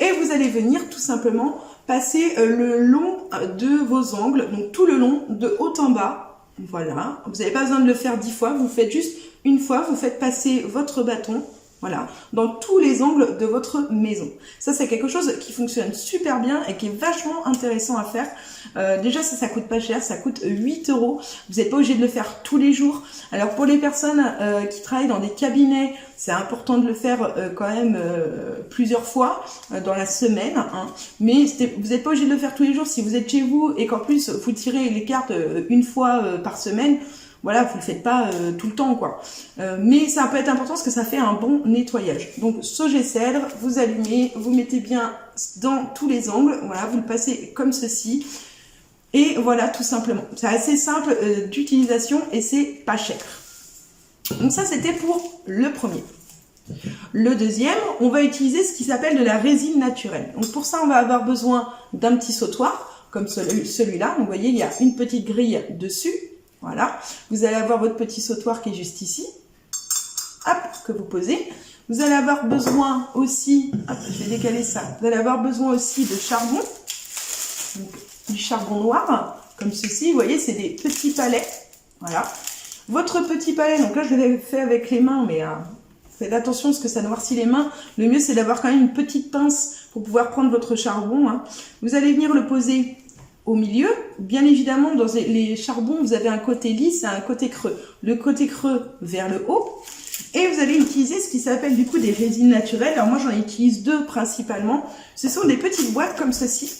Speaker 1: Et vous allez venir tout simplement passer le long de vos angles, donc tout le long, de haut en bas. Voilà, vous n'avez pas besoin de le faire 10 fois, vous faites juste une fois, vous faites passer votre bâton, voilà, dans tous les angles de votre maison. Ça, c'est quelque chose qui fonctionne super bien et qui est vachement intéressant à faire. Déjà, ça coûte pas cher, ça coûte 8 €. Vous n'êtes pas obligé de le faire tous les jours. Alors, pour les personnes qui travaillent dans des cabinets, c'est important de le faire quand même plusieurs fois dans la semaine, hein. Mais vous n'êtes pas obligé de le faire tous les jours. Si vous êtes chez vous et qu'en plus, vous tirez les cartes une fois par semaine, voilà, vous le faites pas tout le temps, quoi. Mais ça peut être important parce que ça fait un bon nettoyage. Donc, sauge et cèdre, vous allumez, vous mettez bien dans tous les angles. Voilà, vous le passez comme ceci. Et voilà, tout simplement. C'est assez simple d'utilisation et c'est pas cher. Donc ça, c'était pour le premier. Le deuxième, on va utiliser ce qui s'appelle de la résine naturelle. Donc pour ça, on va avoir besoin d'un petit sautoir, comme celui-là. Donc vous voyez, il y a une petite grille dessus. Voilà, vous allez avoir votre petit sautoir qui est juste ici, hop, que vous posez. Vous allez avoir besoin aussi, hop, je vais décaler ça, vous allez avoir besoin aussi de charbon, donc, du charbon noir, comme ceci, vous voyez, c'est des petits palets, voilà. Votre petit palet, donc là je l'ai fait avec les mains, mais faites attention parce que ça noircit les mains. Le mieux c'est d'avoir quand même une petite pince pour pouvoir prendre votre charbon, hein. Vous allez venir le poser au milieu. Bien évidemment, dans les charbons, vous avez un côté lisse et un côté creux. Le côté creux vers le haut. Et vous allez utiliser ce qui s'appelle du coup des résines naturelles. Alors moi, j'en utilise deux principalement. Ce sont des petites boîtes comme ceci.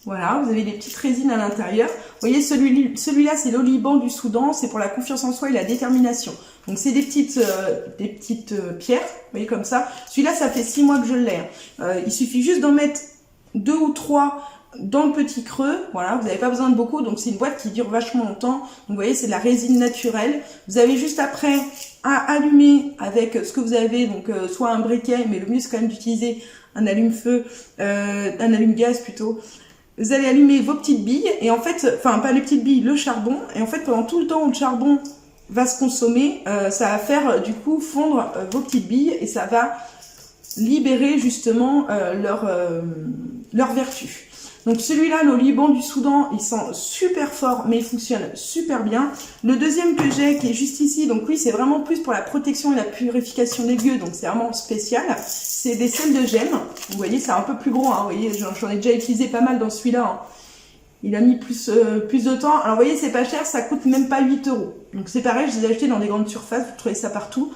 Speaker 1: Voilà, vous avez des petites résines à l'intérieur. Vous voyez, celui-là, c'est l'oliban du Soudan. C'est pour la confiance en soi et la détermination. Donc, c'est des petites pierres. Vous voyez, comme ça. Celui-là, ça fait 6 mois que je l'ai. Il suffit juste d'en mettre 2 ou 3 dans le petit creux, voilà, vous n'avez pas besoin de beaucoup, donc c'est une boîte qui dure vachement longtemps. Donc vous voyez, c'est de la résine naturelle. Vous avez juste après à allumer avec ce que vous avez, donc soit un briquet, mais le mieux c'est quand même d'utiliser un allume-feu, un allume-gaz plutôt. Vous allez allumer vos petites billes, et en fait, enfin pas les petites billes, le charbon, et en fait pendant tout le temps où le charbon va se consommer, ça va faire du coup fondre vos petites billes, et ça va libérer justement leur vertu. Donc celui-là, l'oliban du Soudan, il sent super fort, mais il fonctionne super bien. Le deuxième que j'ai, qui est juste ici, donc oui, c'est vraiment plus pour la protection et la purification des lieux, donc c'est vraiment spécial. C'est des sels de gemme. Vous voyez, c'est un peu plus gros, hein. Vous voyez, j'en ai déjà utilisé pas mal dans celui-là, hein. Il a mis plus de temps. Alors vous voyez, c'est pas cher, ça coûte même pas 8 €. Donc c'est pareil, je les ai achetés dans des grandes surfaces, vous trouvez ça partout.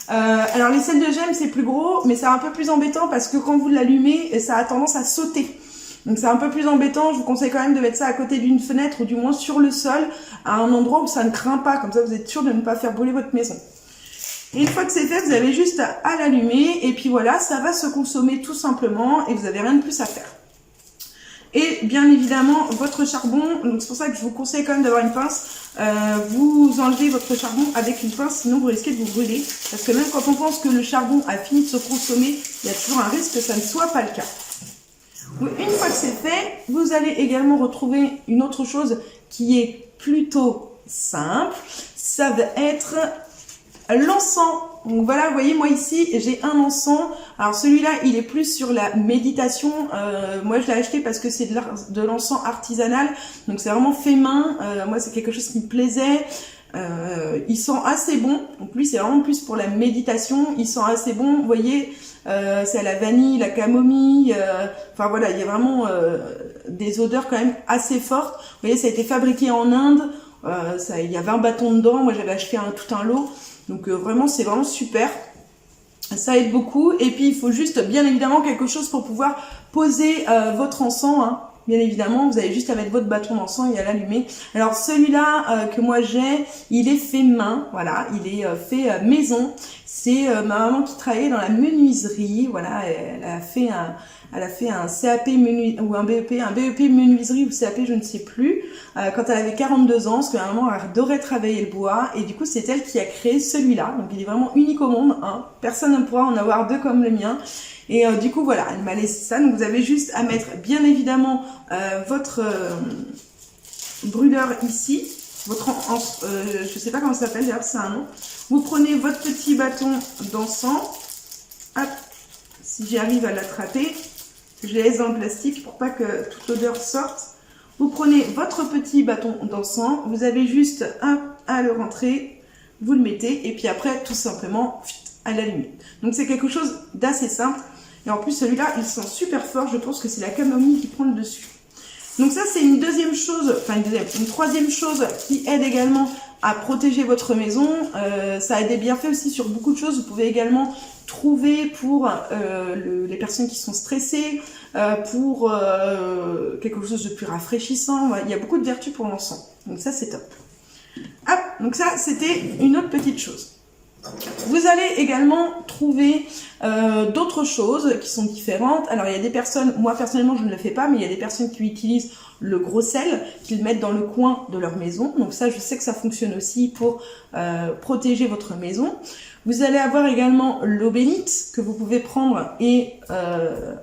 Speaker 1: Alors les sels de gemme c'est plus gros, mais c'est un peu plus embêtant parce que quand vous l'allumez, ça a tendance à sauter. Donc c'est un peu plus embêtant, je vous conseille quand même de mettre ça à côté d'une fenêtre ou du moins sur le sol, à un endroit où ça ne craint pas, comme ça vous êtes sûr de ne pas faire brûler votre maison. Et une fois que c'est fait, vous avez juste à l'allumer et puis voilà, ça va se consommer tout simplement et vous n'avez rien de plus à faire. Et bien évidemment, votre charbon, donc c'est pour ça que je vous conseille quand même d'avoir une pince, vous enlevez votre charbon avec une pince, sinon vous risquez de vous brûler. Parce que même quand on pense que le charbon a fini de se consommer, il y a toujours un risque que ça ne soit pas le cas. Donc, une fois que c'est fait, vous allez également retrouver une autre chose qui est plutôt simple. Ça va être l'encens. Donc voilà, vous voyez, moi ici, j'ai un encens. Alors celui-là, il est plus sur la méditation. Moi, je l'ai acheté parce que c'est de l'encens artisanal. Donc c'est vraiment fait main. Moi, c'est quelque chose qui me plaisait. Il sent assez bon. Donc lui, c'est vraiment plus pour la méditation. Il sent assez bon. Vous voyez, c'est à la vanille, la camomille. Enfin voilà, il y a vraiment des odeurs quand même assez fortes. Vous voyez, ça a été fabriqué en Inde. Il y a 20 bâtons dedans. Moi, j'avais acheté tout un lot. Donc vraiment, c'est vraiment super. Ça aide beaucoup. Et puis, il faut juste, bien évidemment, quelque chose pour pouvoir poser votre encens. Hein. Bien évidemment, vous avez juste à mettre votre bâton d'encens et à l'allumer. Alors, celui-là que moi j'ai, il est fait main. Voilà, il est fait maison. C'est ma maman qui travaillait dans la menuiserie. Voilà, elle a fait un CAP ou un BEP menuiserie ou CAP, je ne sais plus, quand elle avait 42 ans, parce que maman adorait travailler le bois, et du coup c'est elle qui a créé celui-là, donc il est vraiment unique au monde, hein. Personne ne pourra en avoir deux comme le mien, et du coup voilà, elle m'a laissé ça, donc vous avez juste à mettre bien évidemment votre brûleur ici, je sais pas comment ça s'appelle, d'ailleurs c'est un nom, vous prenez votre petit bâton d'encens, hop, si j'y arrive à l'attraper, je les laisse dans le plastique pour pas que toute l'odeur sorte. Vous prenez votre petit bâton d'encens, vous avez juste à le rentrer, vous le mettez et puis après tout simplement à l'allumer. Donc c'est quelque chose d'assez simple et en plus celui-là il sent super fort, je pense que c'est la camomille qui prend le dessus. Donc ça c'est une deuxième chose, enfin une troisième chose qui aide également à protéger votre maison. Ça a des bienfaits aussi sur beaucoup de choses. Vous pouvez également trouver pour les personnes qui sont stressées, pour quelque chose de plus rafraîchissant. Il y a beaucoup de vertus pour l'encens. Donc ça c'est top. Hop, donc ça c'était une autre petite chose. Vous allez également trouver d'autres choses qui sont différentes. Alors il y a des personnes, moi personnellement je ne le fais pas, mais il y a des personnes qui utilisent le gros sel, qu'ils mettent dans le coin de leur maison. Donc ça je sais que ça fonctionne aussi pour protéger votre maison. Vous allez avoir également l'eau bénite que vous pouvez prendre et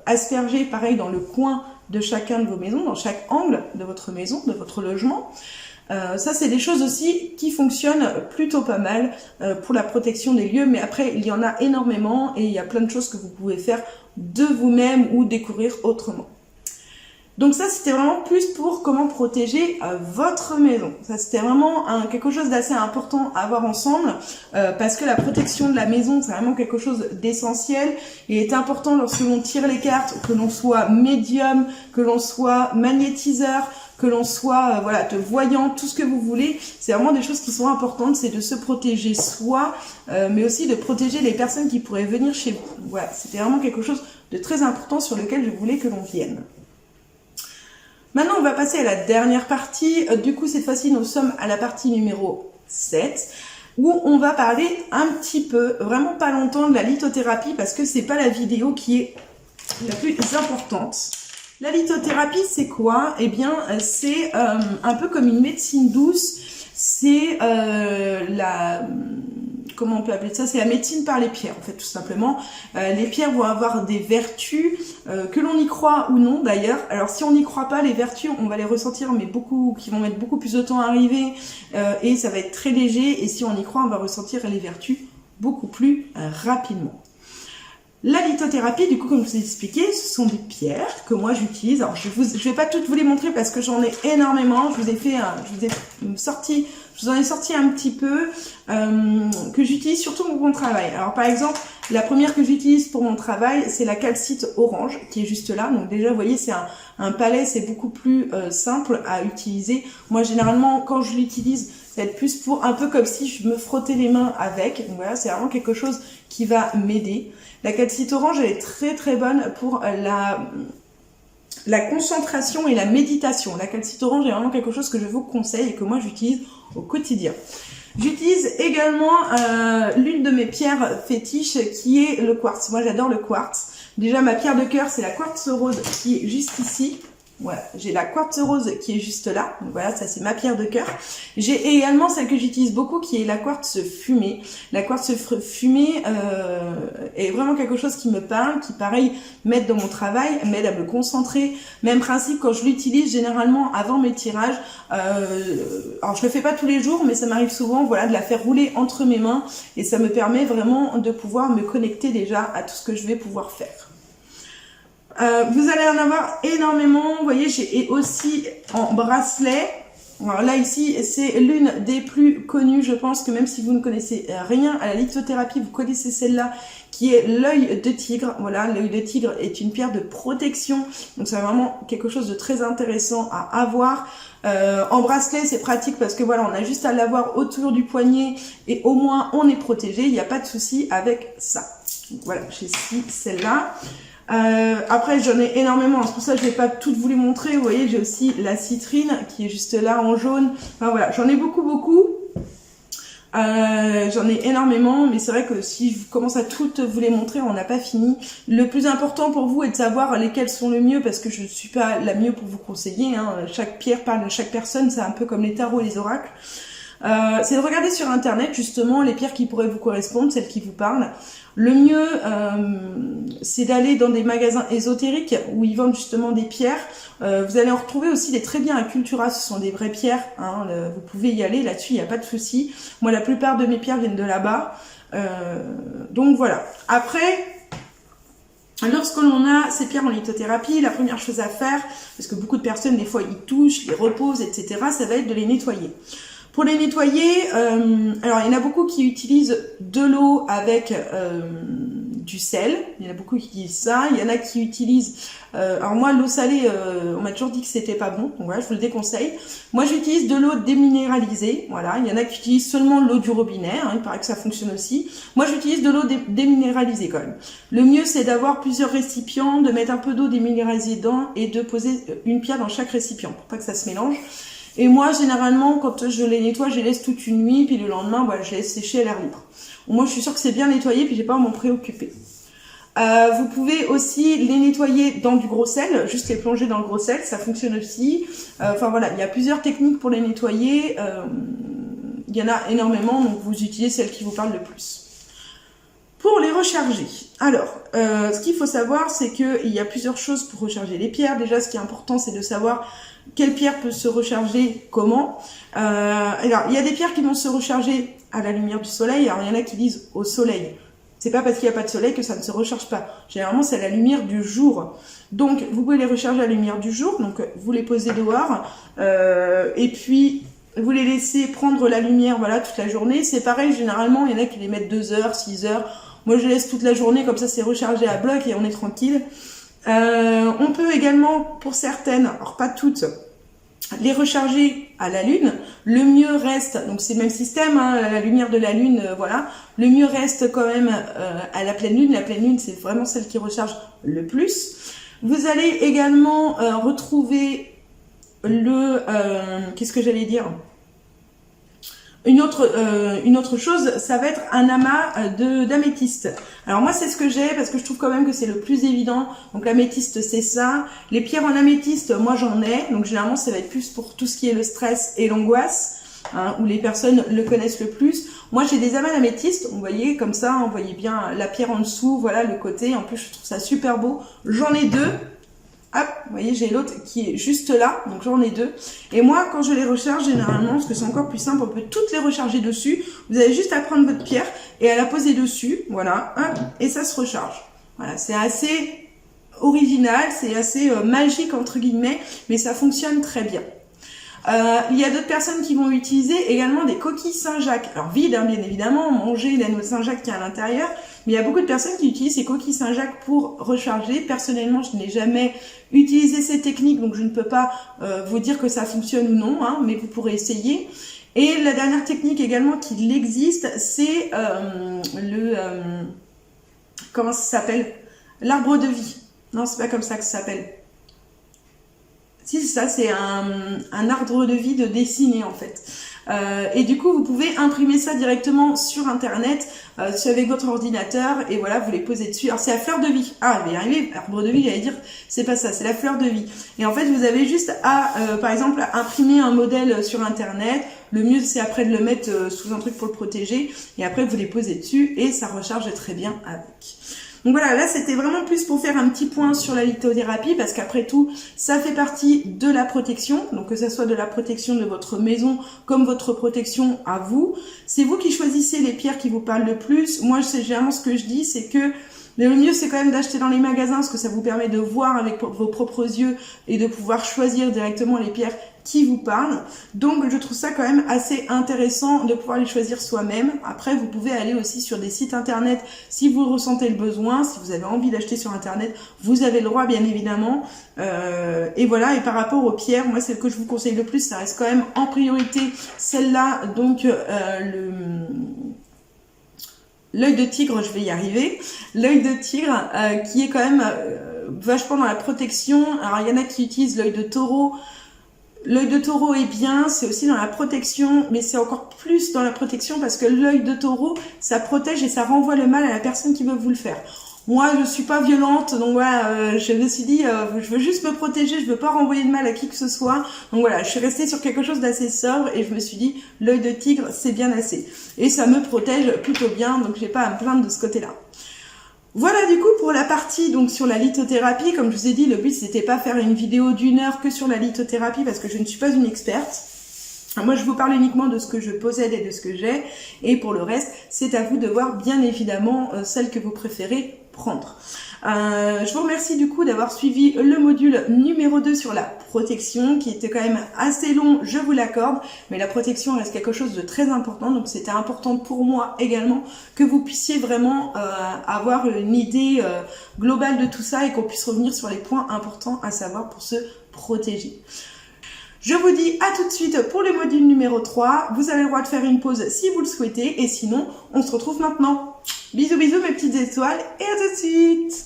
Speaker 1: asperger pareil dans le coin de chacun de vos maisons, dans chaque angle de votre maison, de votre logement. Ça c'est des choses aussi qui fonctionnent plutôt pas mal pour la protection des lieux, mais après il y en a énormément et il y a plein de choses que vous pouvez faire de vous-même ou découvrir autrement. Donc ça c'était vraiment plus pour comment protéger votre maison. Ça c'était vraiment quelque chose d'assez important à avoir ensemble parce que la protection de la maison c'est vraiment quelque chose d'essentiel et est important lorsque l'on tire les cartes, que l'on soit médium, que l'on soit magnétiseur, que l'on soit voilà, de voyant, tout ce que vous voulez. C'est vraiment des choses qui sont importantes, c'est de se protéger soi, mais aussi de protéger les personnes qui pourraient venir chez vous. Voilà, c'était vraiment quelque chose de très important sur lequel je voulais que l'on vienne. Maintenant, on va passer à la dernière partie. Du coup, cette fois-ci, nous sommes à la partie numéro 7, où on va parler un petit peu, vraiment pas longtemps, de la lithothérapie, parce que c'est pas la vidéo qui est la plus importante. La lithothérapie, c'est quoi? Eh bien, c'est un peu comme une médecine douce. C'est comment on peut appeler ça? C'est la médecine par les pierres, en fait, tout simplement. Les pierres vont avoir des vertus, que l'on y croit ou non, d'ailleurs. Alors, si on n'y croit pas, les vertus, on va les ressentir, mais qui vont mettre beaucoup plus de temps à arriver, et ça va être très léger. Et si on y croit, on va ressentir les vertus beaucoup plus rapidement. La lithothérapie, du coup, comme je vous ai expliqué, ce sont des pierres que moi j'utilise. Alors, je vais pas toutes vous les montrer parce que j'en ai énormément. Je vous en ai sorti un petit peu que j'utilise surtout pour mon travail. Alors, par exemple, La première que j'utilise pour mon travail, c'est la calcite orange qui est juste là. Donc déjà, vous voyez, c'est un palais, c'est beaucoup plus simple à utiliser. Moi, généralement, quand je l'utilise, ça va être plus pour un peu comme si je me frottais les mains avec. Donc voilà, c'est vraiment quelque chose qui va m'aider. La calcite orange, elle est très très bonne pour la concentration et la méditation. La calcite orange est vraiment quelque chose que je vous conseille et que moi j'utilise au quotidien. J'utilise également l'une de mes pierres fétiches qui est le quartz. Moi j'adore le quartz. Déjà ma pierre de cœur c'est la quartz rose qui est juste ici. Voilà, j'ai la quartz rose qui est juste là. Donc voilà, ça c'est ma pierre de cœur. J'ai également celle que j'utilise beaucoup qui est la quartz fumée. La quartz fumée est vraiment quelque chose qui me parle, qui pareil m'aide dans mon travail, m'aide à me concentrer. Même principe quand je l'utilise généralement avant mes tirages. Alors je le fais pas tous les jours, mais ça m'arrive souvent, voilà, de la faire rouler entre mes mains et ça me permet vraiment de pouvoir me connecter déjà à tout ce que je vais pouvoir faire. Vous allez en avoir énormément. Vous voyez, j'ai aussi en bracelet. Alors là, ici, c'est l'une des plus connues. Je pense que même si vous ne connaissez rien à la lithothérapie, vous connaissez celle-là qui est l'œil de tigre. Voilà, l'œil de tigre est une pierre de protection. Donc, c'est vraiment quelque chose de très intéressant à avoir. En bracelet, c'est pratique parce que voilà, on a juste à l'avoir autour du poignet et au moins, on est protégé. Il n'y a pas de souci avec ça. Donc, voilà, j'ai ici celle-là. Après j'en ai énormément, c'est pour ça que je vais pas toutes vous les montrer. Vous voyez, j'ai aussi la citrine qui est juste là en jaune. Enfin voilà, j'en ai beaucoup. J'en ai énormément, mais c'est vrai que si je commence à toutes vous les montrer, on n'a pas fini. Le plus important pour vous est de savoir lesquelles sont le mieux, parce que je ne suis pas la mieux pour vous conseiller, hein. Chaque pierre parle de chaque personne, c'est un peu comme les tarots et les oracles. C'est de regarder sur internet justement les pierres qui pourraient vous correspondre, celles qui vous parlent. Le mieux, c'est d'aller dans des magasins ésotériques où ils vendent justement des pierres. Vous allez en retrouver aussi des très bien à Cultura, ce sont des vraies pierres, hein, vous pouvez y aller, là-dessus il n'y a pas de souci. Moi la plupart de mes pierres viennent de là-bas. Donc voilà. Après, lorsque l'on a ces pierres en lithothérapie, la première chose à faire, parce que beaucoup de personnes des fois ils touchent, les reposent, etc., ça va être de les nettoyer. Pour les nettoyer, alors il y en a beaucoup qui utilisent de l'eau avec du sel. Il y en a beaucoup qui utilisent ça. Il y en a qui utilisent... alors moi, l'eau salée, on m'a toujours dit que c'était pas bon. Donc voilà, je vous le déconseille. Moi, j'utilise de l'eau déminéralisée. Voilà, il y en a qui utilisent seulement l'eau du robinet. Hein, il paraît que ça fonctionne aussi. Moi, j'utilise de l'eau déminéralisée quand même. Le mieux, c'est d'avoir plusieurs récipients, de mettre un peu d'eau déminéralisée dedans et de poser une pierre dans chaque récipient pour pas que ça se mélange. Et moi, généralement, quand je les nettoie, je les laisse toute une nuit, puis le lendemain, voilà, je les laisse sécher à l'air libre. Moi, je suis sûre que c'est bien nettoyé, puis j'ai pas à m'en préoccuper. Vous pouvez aussi les nettoyer dans du gros sel, juste les plonger dans le gros sel, ça fonctionne aussi. Enfin voilà, il y a plusieurs techniques pour les nettoyer. Il y en a énormément, donc vous utilisez celle qui vous parle le plus. Pour les recharger, alors, ce qu'il faut savoir, c'est qu'il y a plusieurs choses pour recharger les pierres. Déjà, ce qui est important, c'est de savoir quelle pierre peut se recharger comment. Alors, il y a des pierres qui vont se recharger à la lumière du soleil. Alors, il y en a qui disent au soleil. C'est pas parce qu'il n'y a pas de soleil que ça ne se recharge pas. Généralement, c'est à la lumière du jour. Donc, vous pouvez les recharger à la lumière du jour. Donc, vous les posez dehors. Et puis, vous les laissez prendre la lumière, voilà, toute la journée. C'est pareil, généralement, il y en a qui les mettent 2 heures, 6 heures. Moi, je laisse toute la journée, comme ça, c'est rechargé à bloc et on est tranquille. On peut également, pour certaines, alors pas toutes, les recharger à la lune. Le mieux reste, donc c'est le même système, hein, la lumière de la lune, voilà. Le mieux reste quand même à la pleine lune. La pleine lune, c'est vraiment celle qui recharge le plus. Vous allez également retrouver le... qu'est-ce que j'allais dire ? Une autre chose, ça va être un amas d'améthyste. Alors moi, c'est ce que j'ai parce que je trouve quand même que c'est le plus évident. Donc l'améthyste, c'est ça. Les pierres en améthyste, moi j'en ai. Donc généralement, ça va être plus pour tout ce qui est le stress et l'angoisse, hein, où les personnes le connaissent le plus. Moi, j'ai des amas d'améthyste. Vous voyez, comme ça, vous voyez bien la pierre en dessous, voilà le côté. En plus, je trouve ça super beau. J'en ai 2. Hop, vous voyez, j'ai l'autre qui est juste là, donc j'en ai 2. Et moi, quand je les recharge, généralement, parce que c'est encore plus simple, on peut toutes les recharger dessus. Vous avez juste à prendre votre pierre et à la poser dessus, voilà, hop, et ça se recharge. Voilà, c'est assez original, c'est assez magique, entre guillemets, mais ça fonctionne très bien. Il y a d'autres personnes qui vont utiliser également des coquilles Saint-Jacques. Alors vides, hein, bien évidemment, manger la noix de Saint-Jacques qui est à l'intérieur, Mais il y a beaucoup de personnes qui utilisent ces coquilles Saint-Jacques pour recharger. Personnellement, je n'ai jamais utilisé ces techniques, donc je ne peux pas vous dire que ça fonctionne ou non, hein, mais vous pourrez essayer. Et la dernière technique également qui existe, c'est comment ça s'appelle? L'arbre de vie. Non, c'est pas comme ça que ça s'appelle. Si, c'est ça, c'est un arbre de vie de dessiner en fait. Et du coup, vous pouvez imprimer ça directement sur internet, avec votre ordinateur, et voilà, vous les posez dessus. Alors c'est la fleur de vie. Ah, je vais y arriver, arbre de vie, j'allais dire, c'est pas ça, c'est la fleur de vie. Et en fait, vous avez juste à, par exemple, imprimer un modèle sur internet. Le mieux, c'est après de le mettre sous un truc pour le protéger, et après vous les posez dessus, et ça recharge très bien avec. Donc voilà, là c'était vraiment plus pour faire un petit point sur la lithothérapie parce qu'après tout, ça fait partie de la protection. Donc que ça soit de la protection de votre maison comme votre protection à vous. C'est vous qui choisissez les pierres qui vous parlent le plus. Moi, c'est généralement ce que je dis, c'est que le mieux c'est quand même d'acheter dans les magasins parce que ça vous permet de voir avec vos propres yeux et de pouvoir choisir directement les pierres qui vous parlent. Donc je trouve ça quand même assez intéressant de pouvoir les choisir soi-même. Après vous pouvez aller aussi sur des sites internet si vous ressentez le besoin, si vous avez envie d'acheter sur internet, vous avez le droit bien évidemment. Et voilà, et par rapport aux pierres, moi celle que je vous conseille le plus, ça reste quand même en priorité celle-là, donc l'œil de tigre, je vais y arriver. L'œil de tigre qui est quand même vachement dans la protection. Alors il y en a qui utilisent l'œil de taureau. L'œil de taureau est bien, c'est aussi dans la protection, mais c'est encore plus dans la protection parce que l'œil de taureau, ça protège et ça renvoie le mal à la personne qui veut vous le faire. Moi, je suis pas violente, donc voilà, je me suis dit, je veux juste me protéger, je veux pas renvoyer de mal à qui que ce soit. Donc voilà, je suis restée sur quelque chose d'assez sobre et je me suis dit, l'œil de tigre, c'est bien assez. Et ça me protège plutôt bien, donc j'ai pas à me plaindre de ce côté-là. Voilà du coup pour la partie donc sur la lithothérapie. Comme je vous ai dit, le but c'était pas faire une vidéo d'1 heure que sur la lithothérapie parce que je ne suis pas une experte. Moi, je vous parle uniquement de ce que je possède et de ce que j'ai. Et pour le reste, c'est à vous de voir bien évidemment celle que vous préférez prendre. Je vous remercie du coup d'avoir suivi le module numéro 2 sur la protection qui était quand même assez long, je vous l'accorde, mais la protection reste quelque chose de très important, donc c'était important pour moi également que vous puissiez vraiment avoir une idée globale de tout ça et qu'on puisse revenir sur les points importants à savoir pour se protéger. Je vous dis à tout de suite pour le module numéro 3. Vous avez le droit de faire une pause si vous le souhaitez et sinon, on se retrouve maintenant. Bisous bisous mes petites étoiles et à tout de suite.